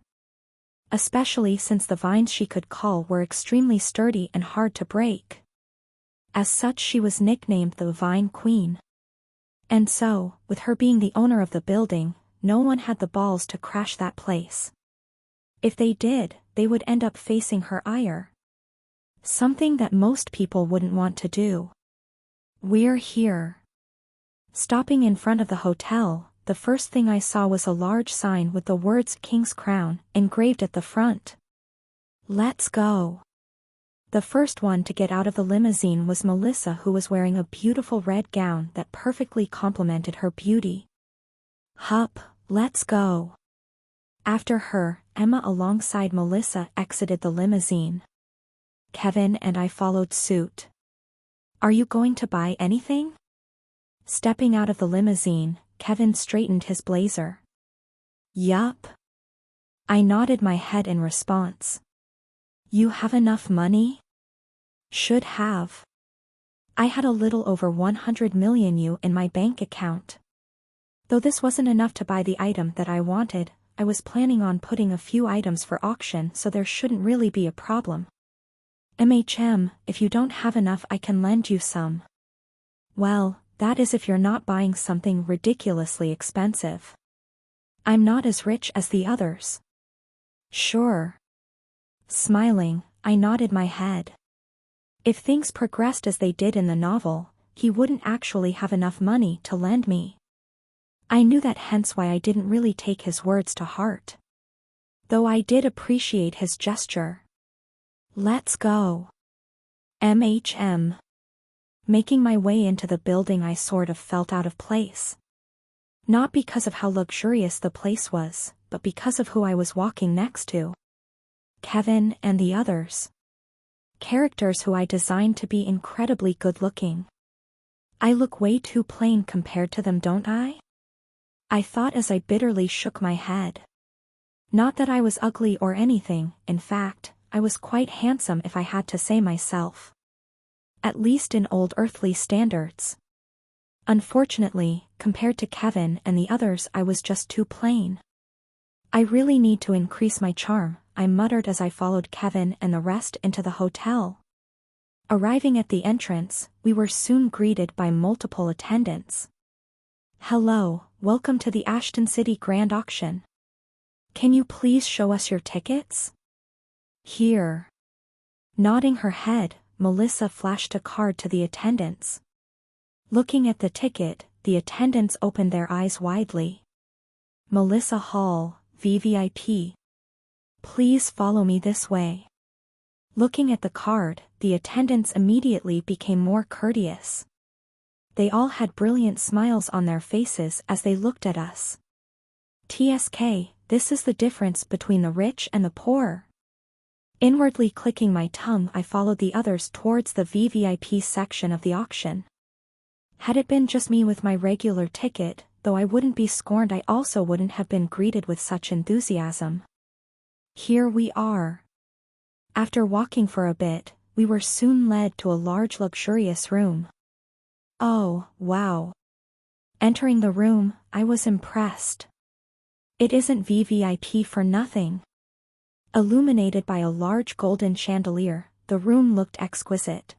Especially since the vines she could call were extremely sturdy and hard to break. As such, she was nicknamed the Vine Queen. And so, with her being the owner of the building, no one had the balls to crash that place. If they did, they would end up facing her ire. Something that most people wouldn't want to do. We're here. Stopping in front of the hotel, the first thing I saw was a large sign with the words King's Crown engraved at the front. Let's go. The first one to get out of the limousine was Melissa, who was wearing a beautiful red gown that perfectly complemented her beauty. Hup, let's go. After her, Emma alongside Melissa exited the limousine. Kevin and I followed suit. Are you going to buy anything? Stepping out of the limousine, Kevin straightened his blazer. Yup. I nodded my head in response. You have enough money? Should have. I had a little over 100 million U in my bank account. Though this wasn't enough to buy the item that I wanted, I was planning on putting a few items for auction, so there shouldn't really be a problem. If you don't have enough, I can lend you some. Well, that is if you're not buying something ridiculously expensive. I'm not as rich as the others. Sure. Smiling, I nodded my head. If things progressed as they did in the novel, he wouldn't actually have enough money to lend me. I knew that, hence why I didn't really take his words to heart. Though I did appreciate his gesture. Let's go. Making my way into the building, I sort of felt out of place. Not because of how luxurious the place was, but because of who I was walking next to. Kevin and the others. Characters who I designed to be incredibly good-looking. I look way too plain compared to them, don't I? I thought as I bitterly shook my head. Not that I was ugly or anything, in fact, I was quite handsome if I had to say myself. At least in old earthly standards. Unfortunately, compared to Kevin and the others, I was just too plain. I really need to increase my charm, I muttered as I followed Kevin and the rest into the hotel. Arriving at the entrance, we were soon greeted by multiple attendants. Hello, welcome to the Ashton City Grand Auction. Can you please show us your tickets? Here. Nodding her head, Melissa flashed a card to the attendants. Looking at the ticket, the attendants opened their eyes widely. Melissa Hall, VVIP. Please follow me this way. Looking at the card, the attendants immediately became more courteous. They all had brilliant smiles on their faces as they looked at us. TSK, this is the difference between the rich and the poor. Inwardly clicking my tongue, I followed the others towards the VVIP section of the auction. Had it been just me with my regular ticket, though I wouldn't be scorned, I also wouldn't have been greeted with such enthusiasm. Here we are. After walking for a bit, we were soon led to a large luxurious room. Oh, wow. Entering the room, I was impressed. It isn't VVIP for nothing. Illuminated by a large golden chandelier, the room looked exquisite.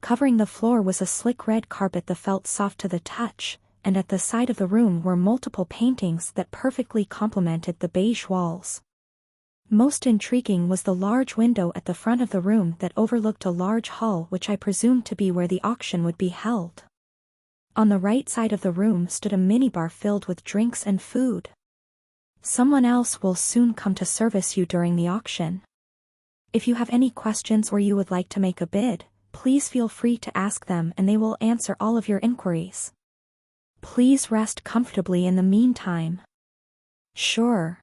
Covering the floor was a slick red carpet that felt soft to the touch, and at the side of the room were multiple paintings that perfectly complemented the beige walls. Most intriguing was the large window at the front of the room that overlooked a large hall, which I presumed to be where the auction would be held. On the right side of the room stood a minibar filled with drinks and food. Someone else will soon come to service you during the auction. If you have any questions or you would like to make a bid, please feel free to ask them and they will answer all of your inquiries. Please rest comfortably in the meantime. Sure.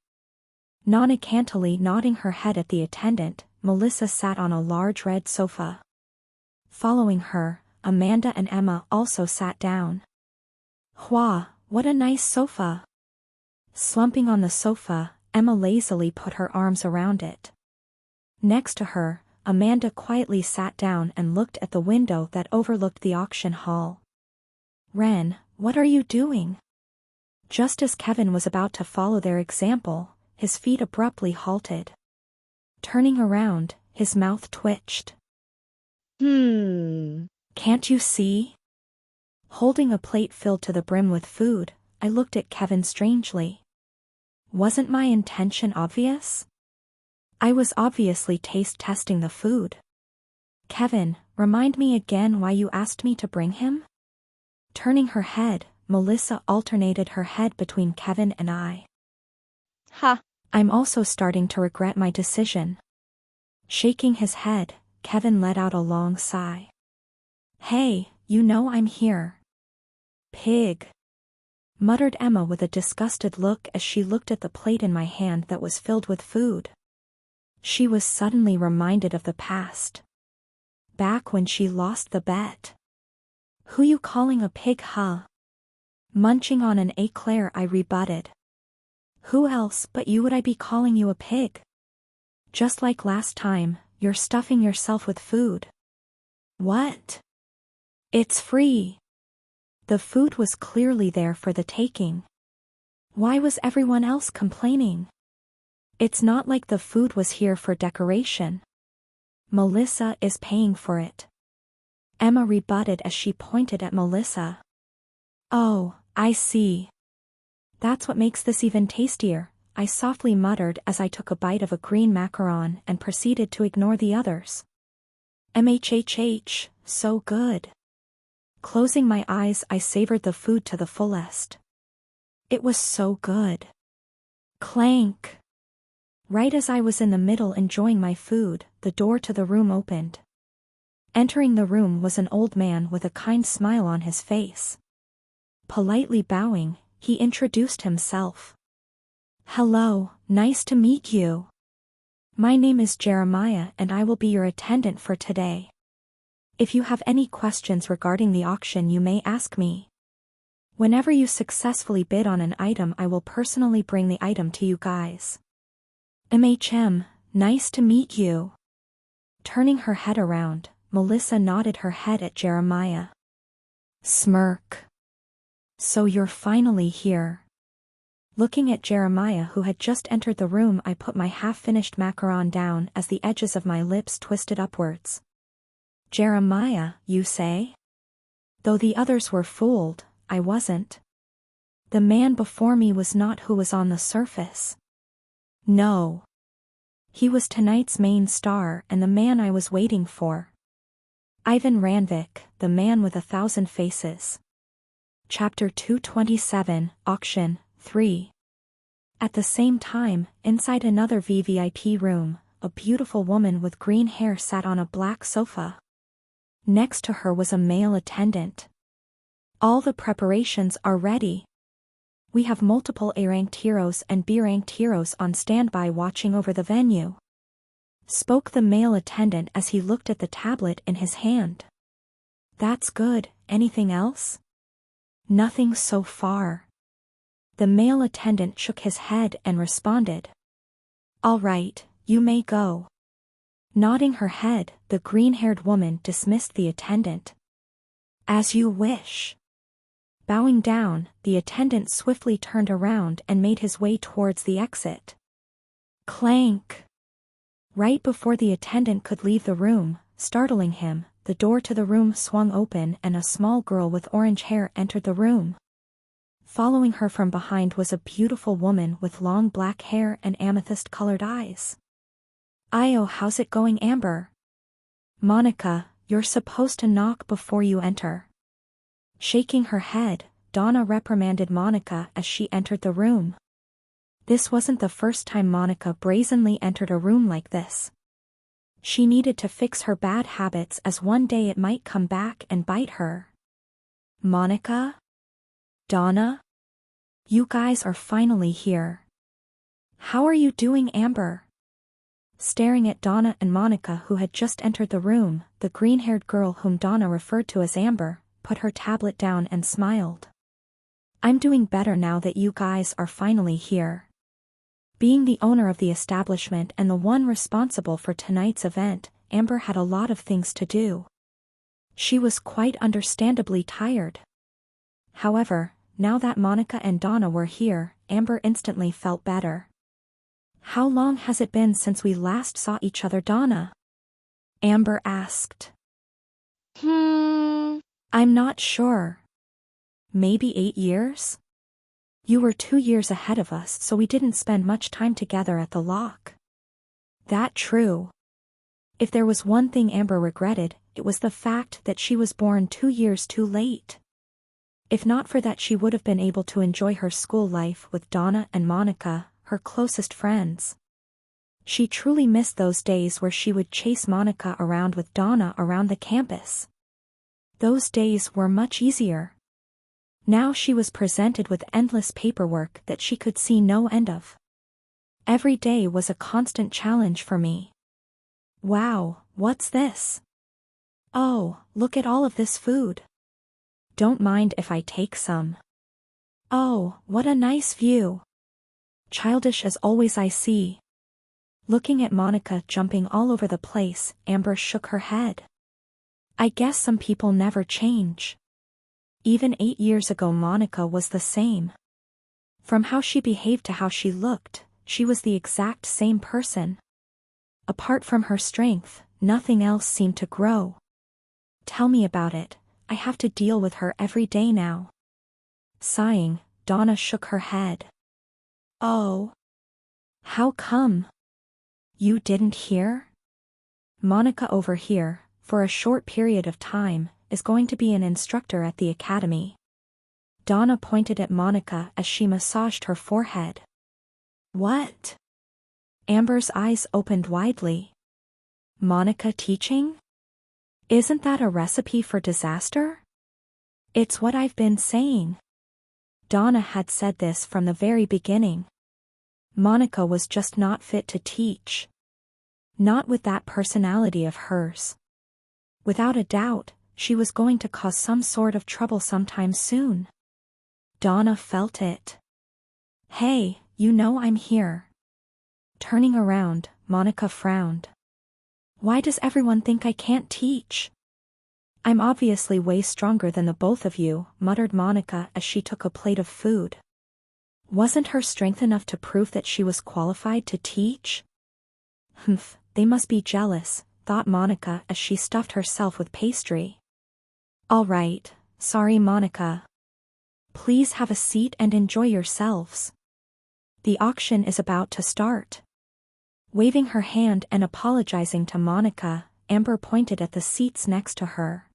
Non-cantily nodding her head at the attendant, Melissa sat on a large red sofa. Following her, Amanda and Emma also sat down. Wow, what a nice sofa. Slumping on the sofa, Emma lazily put her arms around it. Next to her, Amanda quietly sat down and looked at the window that overlooked the auction hall. Ren, what are you doing? Just as Kevin was about to follow their example, his feet abruptly halted. Turning around, his mouth twitched. Can't you see? Holding a plate filled to the brim with food, I looked at Kevin strangely. Wasn't my intention obvious? I was obviously taste testing the food. Kevin, remind me again why you asked me to bring him? Turning her head, Melissa alternated her head between Kevin and I. Ha. I'm also starting to regret my decision. Shaking his head, Kevin let out a long sigh. Hey, you know I'm here. Pig. Muttered Emma with a disgusted look as she looked at the plate in my hand that was filled with food. She was suddenly reminded of the past. Back when she lost the bet. Who you calling a pig, huh? Munching on an eclair, I rebutted. Who else but you would I be calling you a pig? Just like last time, you're stuffing yourself with food. What? It's free. The food was clearly there for the taking. Why was everyone else complaining? It's not like the food was here for decoration. Melissa is paying for it. Emma rebutted as she pointed at Melissa. Oh, I see. That's what makes this even tastier, I softly muttered as I took a bite of a green macaron and proceeded to ignore the others. MHHH, so good. Closing my eyes, I savored the food to the fullest. It was so good. Clank. Right as I was in the middle enjoying my food, the door to the room opened. Entering the room was an old man with a kind smile on his face. Politely bowing, he introduced himself. Hello, nice to meet you. My name is Jeremiah and I will be your attendant for today. If you have any questions regarding the auction, you may ask me. Whenever you successfully bid on an item, I will personally bring the item to you guys. Nice to meet you. Turning her head around, Melissa nodded her head at Jeremiah. Smirk. So you're finally here. Looking at Jeremiah, who had just entered the room, I put my half-finished macaron down as the edges of my lips twisted upwards. Jeremiah, you say? Though the others were fooled, I wasn't. The man before me was not who was on the surface. No. He was tonight's main star and the man I was waiting for. Ivan Ranvik, the man with 1,000 faces. Chapter 227, Auction, 3. At the same time, inside another VVIP room, a beautiful woman with green hair sat on a black sofa. Next to her was a male attendant. All the preparations are ready. We have multiple A-ranked heroes and B-ranked heroes on standby watching over the venue. Spoke the male attendant as he looked at the tablet in his hand. That's good, anything else? Nothing so far. The male attendant shook his head and responded. All right, you may go. Nodding her head, the green-haired woman dismissed the attendant. As you wish. Bowing down, the attendant swiftly turned around and made his way towards the exit. Clank. Right before the attendant could leave the room, startling him, the door to the room swung open and a small girl with orange hair entered the room. Following her from behind was a beautiful woman with long black hair and amethyst-colored eyes. Io, how's it going, Amber? Monica, you're supposed to knock before you enter. Shaking her head, Donna reprimanded Monica as she entered the room. This wasn't the first time Monica brazenly entered a room like this. She needed to fix her bad habits as one day it might come back and bite her. Monica? Donna? You guys are finally here. How are you doing, Amber? Staring at Donna and Monica, who had just entered the room, the green-haired girl whom Donna referred to as Amber, put her tablet down and smiled. I'm doing better now that you guys are finally here. Being the owner of the establishment and the one responsible for tonight's event, Amber had a lot of things to do. She was quite understandably tired. However, now that Monica and Donna were here, Amber instantly felt better. How long has it been since we last saw each other, Donna? Amber asked. I'm not sure. Maybe 8 years? You were 2 years ahead of us, so we didn't spend much time together at the lock. That true. If there was one thing Amber regretted, it was the fact that she was born 2 years too late. If not for that, she would have been able to enjoy her school life with Donna and Monica, her closest friends. She truly missed those days where she would chase Monica around with Donna around the campus. Those days were much easier. Now she was presented with endless paperwork that she could see no end of. Every day was a constant challenge for me. Wow, what's this? Oh, look at all of this food. Don't mind if I take some. Oh, what a nice view. Childish as always, I see. Looking at Monica jumping all over the place, Amber shook her head. I guess some people never change. Even 8 years ago Monica was the same. From how she behaved to how she looked, she was the exact same person. Apart from her strength, nothing else seemed to grow. Tell me about it, I have to deal with her every day now. Sighing, Donna shook her head. Oh. How come? You didn't hear? Monica over here, for a short period of time, is going to be an instructor at the academy. Donna pointed at Monica as she massaged her forehead. What? Amber's eyes opened widely. Monica teaching? Isn't that a recipe for disaster? It's what I've been saying. Donna had said this from the very beginning. Monica was just not fit to teach. Not with that personality of hers. Without a doubt, she was going to cause some sort of trouble sometime soon. Donna felt it. Hey, you know I'm here. Turning around, Monica frowned. Why does everyone think I can't teach? I'm obviously way stronger than the both of you, muttered Monica as she took a plate of food. Wasn't her strength enough to prove that she was qualified to teach? Humph, they must be jealous, thought Monica as she stuffed herself with pastry. All right, sorry Monica. Please have a seat and enjoy yourselves. The auction is about to start. Waving her hand and apologizing to Monica, Amber pointed at the seats next to her.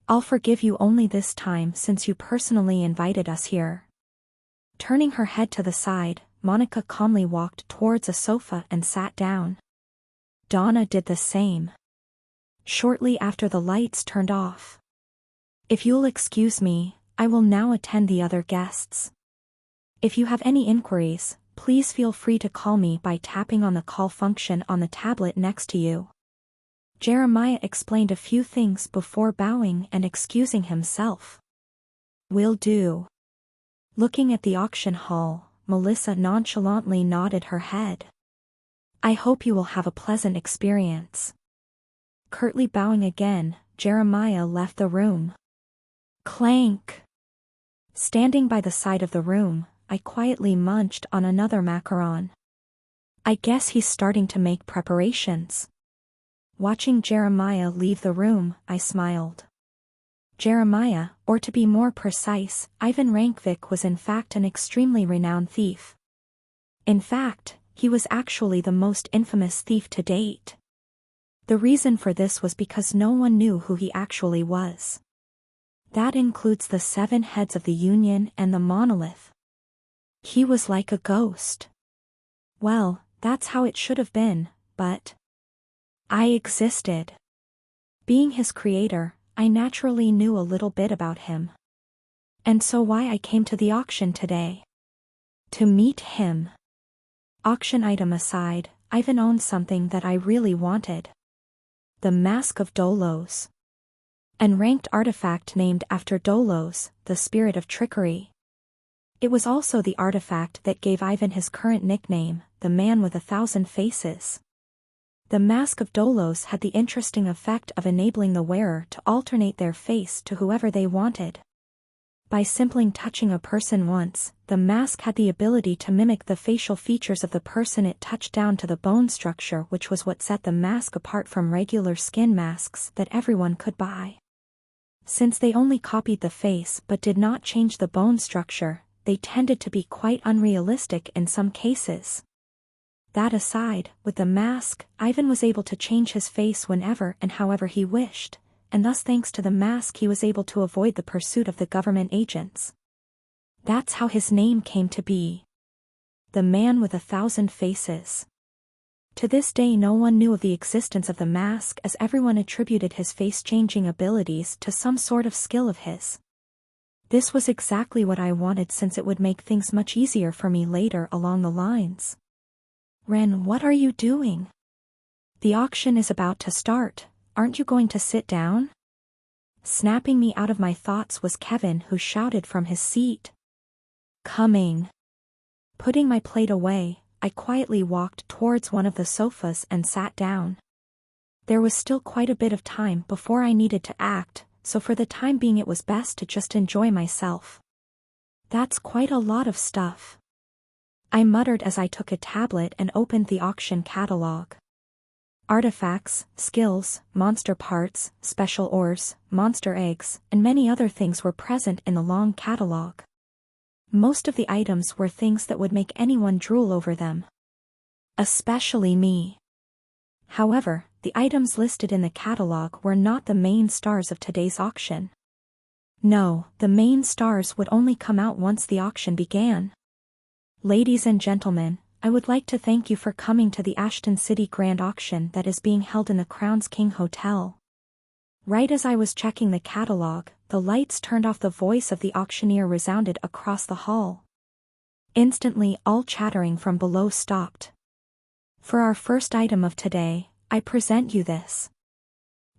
I'll forgive you only this time since you personally invited us here. Turning her head to the side, Monica calmly walked towards a sofa and sat down. Donna did the same. Shortly after the lights turned off. If you'll excuse me, I will now attend the other guests. If you have any inquiries, please feel free to call me by tapping on the call function on the tablet next to you. Jeremiah explained a few things before bowing and excusing himself. Will do. Looking at the auction hall, Melissa nonchalantly nodded her head. I hope you will have a pleasant experience. Curtly bowing again, Jeremiah left the room. Clank. Standing by the side of the room, I quietly munched on another macaron. I guess he's starting to make preparations. Watching Jeremiah leave the room, I smiled. Jeremiah, or to be more precise, Ivan Rankvik, was in fact an extremely renowned thief. In fact, he was actually the most infamous thief to date. The reason for this was because no one knew who he actually was. That includes the 7 heads of the Union and the Monolith. He was like a ghost. Well, that's how it should have been, but I existed. Being his creator, I naturally knew a little bit about him. And so why I came to the auction today. To meet him. Auction item aside, Ivan owned something that I really wanted. The Mask of Dolos. An ranked artifact named after Dolos, the spirit of trickery. It was also the artifact that gave Ivan his current nickname, the Man with 1,000 Faces. The Mask of Dolos had the interesting effect of enabling the wearer to alternate their face to whoever they wanted. By simply touching a person once, the mask had the ability to mimic the facial features of the person it touched down to the bone structure, which was what set the mask apart from regular skin masks that everyone could buy. Since they only copied the face but did not change the bone structure, they tended to be quite unrealistic in some cases. That aside, with the mask, Ivan was able to change his face whenever and however he wished, and thus thanks to the mask he was able to avoid the pursuit of the government agents. That's how his name came to be. The Man with 1,000 Faces. To this day no one knew of the existence of the mask, as everyone attributed his face-changing abilities to some sort of skill of his. This was exactly what I wanted, since it would make things much easier for me later along the lines. Ren, what are you doing? The auction is about to start, aren't you going to sit down? Snapping me out of my thoughts was Kevin, who shouted from his seat. Coming. Putting my plate away, I quietly walked towards one of the sofas and sat down. There was still quite a bit of time before I needed to act, so for the time being it was best to just enjoy myself. That's quite a lot of stuff, I muttered as I took a tablet and opened the auction catalog. Artifacts, skills, monster parts, special ores, monster eggs, and many other things were present in the long catalog. Most of the items were things that would make anyone drool over them. Especially me. However, the items listed in the catalog were not the main stars of today's auction. No, the main stars would only come out once the auction began. Ladies and gentlemen, I would like to thank you for coming to the Ashton City Grand Auction that is being held in the Crown's King Hotel. Right as I was checking the catalog, the lights turned off. The voice of the auctioneer resounded across the hall. Instantly, all chattering from below stopped. For our first item of today, I present you this.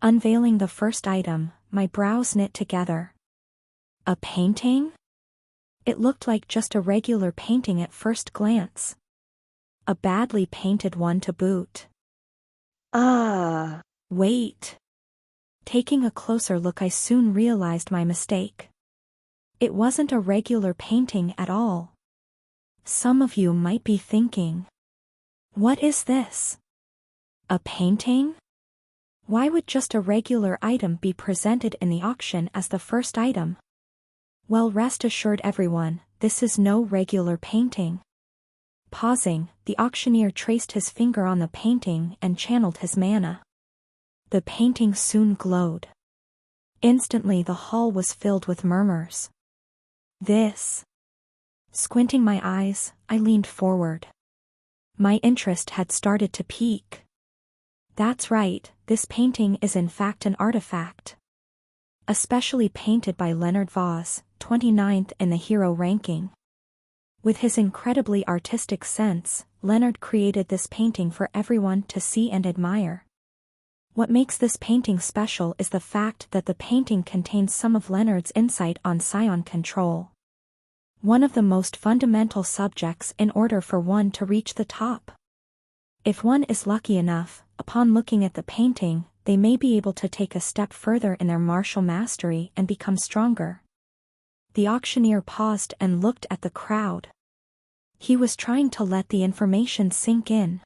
Unveiling the first item, my brows knit together. A painting? It looked like just a regular painting at first glance. A badly painted one to boot. Wait. Taking a closer look, I soon realized my mistake. It wasn't a regular painting at all. Some of you might be thinking, what is this? A painting? Why would just a regular item be presented in the auction as the first item? Well, rest assured everyone, this is no regular painting. Pausing, the auctioneer traced his finger on the painting and channeled his mana. The painting soon glowed. Instantly the hall was filled with murmurs. This. Squinting my eyes, I leaned forward. My interest had started to peak. That's right, this painting is in fact an artifact. Especially painted by Leonard Vaz, 29th in the hero ranking. With his incredibly artistic sense, Leonard created this painting for everyone to see and admire. What makes this painting special is the fact that the painting contains some of Leonard's insight on scion control. One of the most fundamental subjects in order for one to reach the top. If one is lucky enough, upon looking at the painting, they may be able to take a step further in their martial mastery and become stronger. The auctioneer paused and looked at the crowd. He was trying to let the information sink in.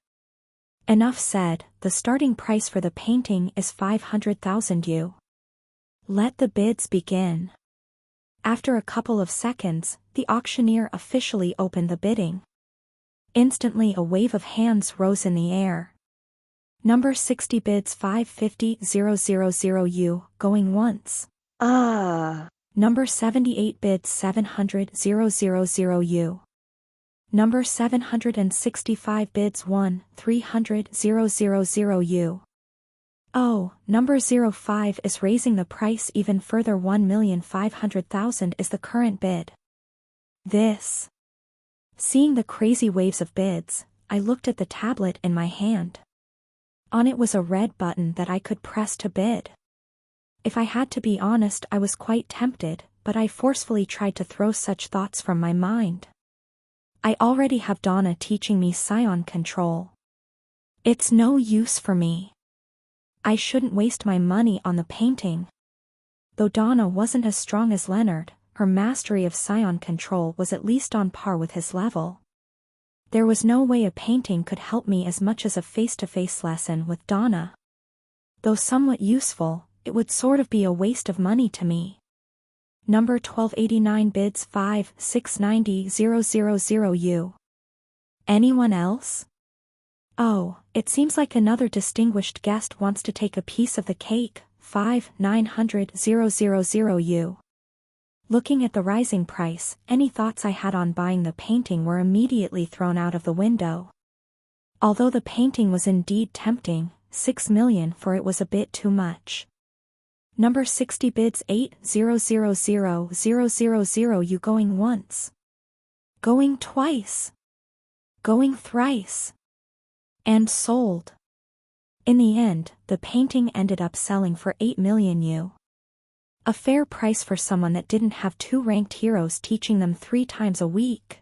Enough said, the starting price for the painting is 500,000 U. Let the bids begin. After a couple of seconds, the auctioneer officially opened the bidding. Instantly a wave of hands rose in the air. Number 60 bids 550,000 U, going once. Number 78 bids 700,000 U. Number 765 bids 1,300,000 U. Oh, number 05 is raising the price even further. 1,500,000 is the current bid. This. Seeing the crazy waves of bids, I looked at the tablet in my hand. On it was a red button that I could press to bid. If I had to be honest, I was quite tempted, but I forcefully tried to throw such thoughts from my mind. I already have Donna teaching me scion control. It's no use for me. I shouldn't waste my money on the painting. Though Donna wasn't as strong as Leonard, her mastery of scion control was at least on par with his level. There was no way a painting could help me as much as a face-to-face lesson with Donna. Though somewhat useful, it would sort of be a waste of money to me. Number 1289 bids 5,690,000 U. Anyone else? Oh, it seems like another distinguished guest wants to take a piece of the cake. 5,900,000 U. Looking at the rising price, any thoughts I had on buying the painting were immediately thrown out of the window. Although the painting was indeed tempting, 6 million for it was a bit too much. Number 60 bids 8,000,000 U, going once. Going twice. Going thrice. And sold. In the end, the painting ended up selling for 8 million U. A fair price for someone that didn't have two ranked heroes teaching them 3 times a week.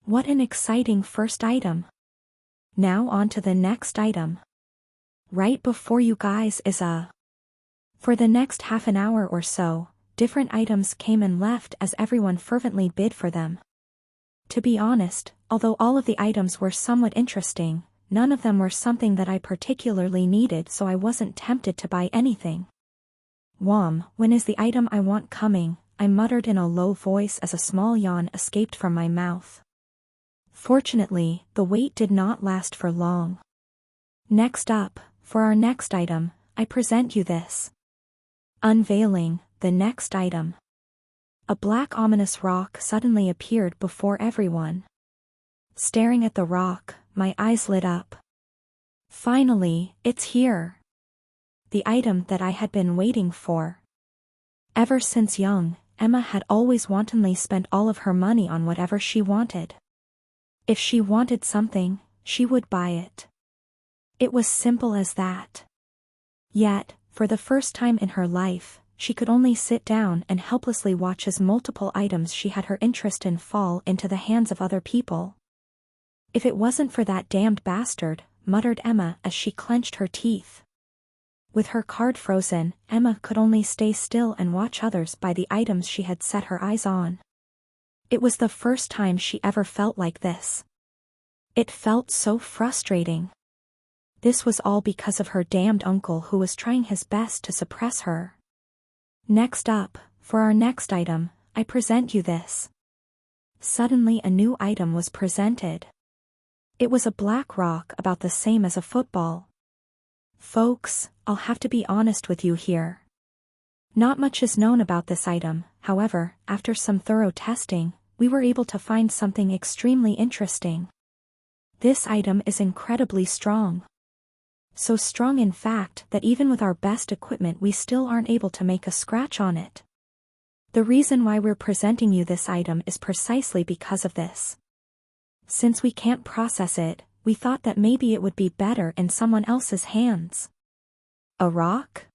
What an exciting first item. Now on to the next item. Right before you guys is a. For the next half an hour or so, different items came and left as everyone fervently bid for them. To be honest, although all of the items were somewhat interesting, none of them were something that I particularly needed, so I wasn't tempted to buy anything. When is the item I want coming? I muttered in a low voice as a small yawn escaped from my mouth. Fortunately, the wait did not last for long. Next up, for our next item, I present you this. Unveiling, the next item. A black ominous rock suddenly appeared before everyone. Staring at the rock, my eyes lit up. Finally, it's here. The item that I had been waiting for. Ever since young, Emma had always wantonly spent all of her money on whatever she wanted. If she wanted something, she would buy it. It was simple as that. Yet, for the first time in her life, she could only sit down and helplessly watch as multiple items she had her interest in fall into the hands of other people. If it wasn't for that damned bastard, muttered Emma as she clenched her teeth. With her card frozen, Emma could only stay still and watch others buy the items she had set her eyes on. It was the first time she ever felt like this. It felt so frustrating. This was all because of her damned uncle who was trying his best to suppress her. Next up, for our next item, I present you this. Suddenly a new item was presented. It was a black rock about the same as a football. Folks, I'll have to be honest with you here. Not much is known about this item, however, after some thorough testing, we were able to find something extremely interesting. This item is incredibly strong. So strong in fact that even with our best equipment we still aren't able to make a scratch on it. The reason why we're presenting you this item is precisely because of this. Since we can't process it, we thought that maybe it would be better in someone else's hands. A rock?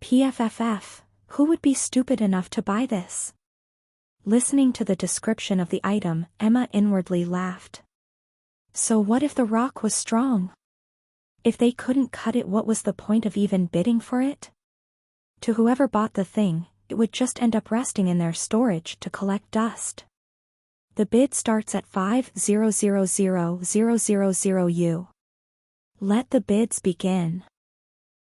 PFFF, who would be stupid enough to buy this? Listening to the description of the item, Emma inwardly laughed. So what if the rock was strong? If they couldn't cut it, what was the point of even bidding for it? To whoever bought the thing, it would just end up resting in their storage to collect dust. The bid starts at 5,000,000 U. Let the bids begin.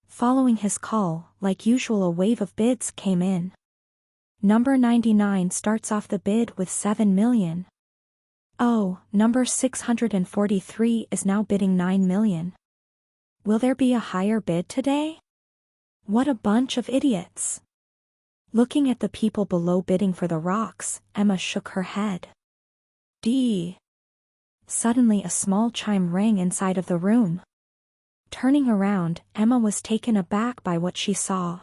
Following his call, like usual, a wave of bids came in. Number 99 starts off the bid with 7 million. Oh, number 643 is now bidding 9 million. Will there be a higher bid today? What a bunch of idiots. Looking at the people below bidding for the rocks, Emma shook her head. Suddenly a small chime rang inside of the room. Turning around, Emma was taken aback by what she saw.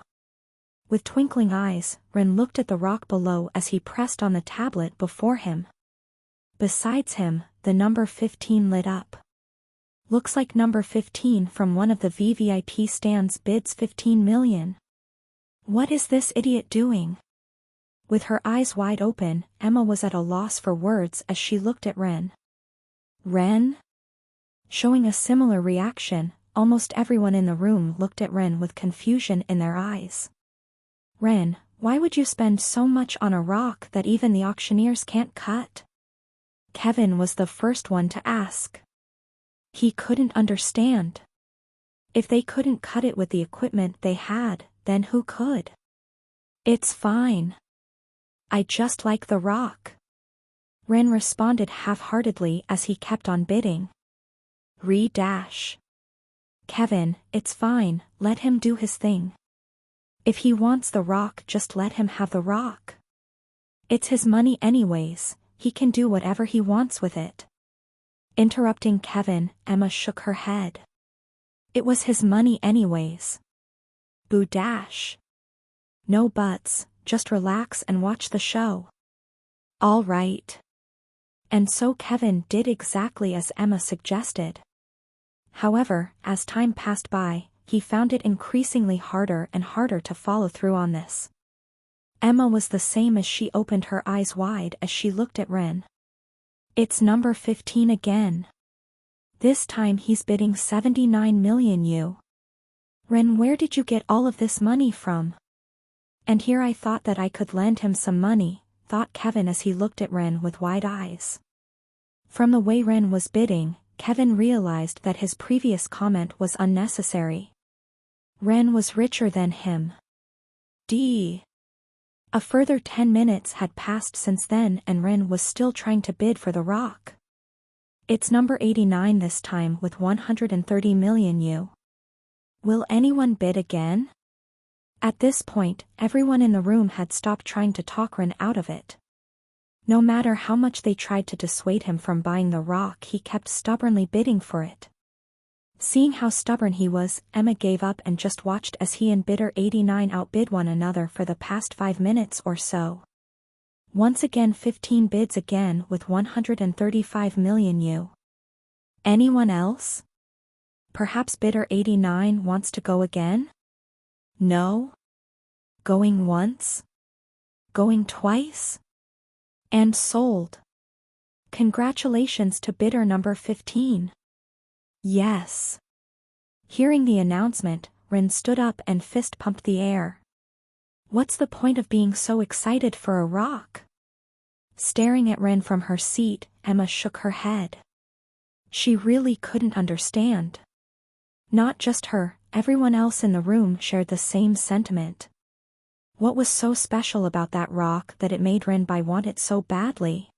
With twinkling eyes, Ren looked at the rock below as he pressed on the tablet before him. Besides him, the number 15 lit up. Looks like number 15 from one of the VVIP stands bids 15 million. What is this idiot doing? With her eyes wide open, Emma was at a loss for words as she looked at Ren. Ren? Showing a similar reaction, almost everyone in the room looked at Ren with confusion in their eyes. Ren, why would you spend so much on a rock that even the auctioneers can't cut? Kevin was the first one to ask. He couldn't understand. If they couldn't cut it with the equipment they had, then who could? It's fine. I just like the rock. Ren responded half-heartedly as he kept on bidding. Kevin, it's fine, let him do his thing. If he wants the rock, just let him have the rock. It's his money anyways, he can do whatever he wants with it. Interrupting Kevin, Emma shook her head. It was his money anyways. Boo dash. No buts, just relax and watch the show. All right. And so Kevin did exactly as Emma suggested. However, as time passed by, he found it increasingly harder and harder to follow through on this. Emma was the same as she opened her eyes wide as she looked at Ren. It's number 15 again. This time he's bidding 79 million you. Ren, where did you get all of this money from? And here I thought that I could lend him some money, thought Kevin as he looked at Ren with wide eyes. From the way Ren was bidding, Kevin realized that his previous comment was unnecessary. Ren was richer than him. A further 10 minutes had passed since then and Ren was still trying to bid for the rock. It's number 89 this time with 130 million you. Will anyone bid again? At this point, everyone in the room had stopped trying to talk Ren out of it. No matter how much they tried to dissuade him from buying the rock, he kept stubbornly bidding for it. Seeing how stubborn he was, Emma gave up and just watched as he and bidder 89 outbid one another for the past 5 minutes or so. Once again 15 bids again with 135 million you. Anyone else? Perhaps bidder 89 wants to go again? No? Going once? Going twice? And sold. Congratulations to bidder number 15. Yes. Hearing the announcement, Ren stood up and fist pumped the air. What's the point of being so excited for a rock? Staring at Ren from her seat, Emma shook her head. She really couldn't understand. Not just her, everyone else in the room shared the same sentiment. What was so special about that rock that it made Ren want it so badly?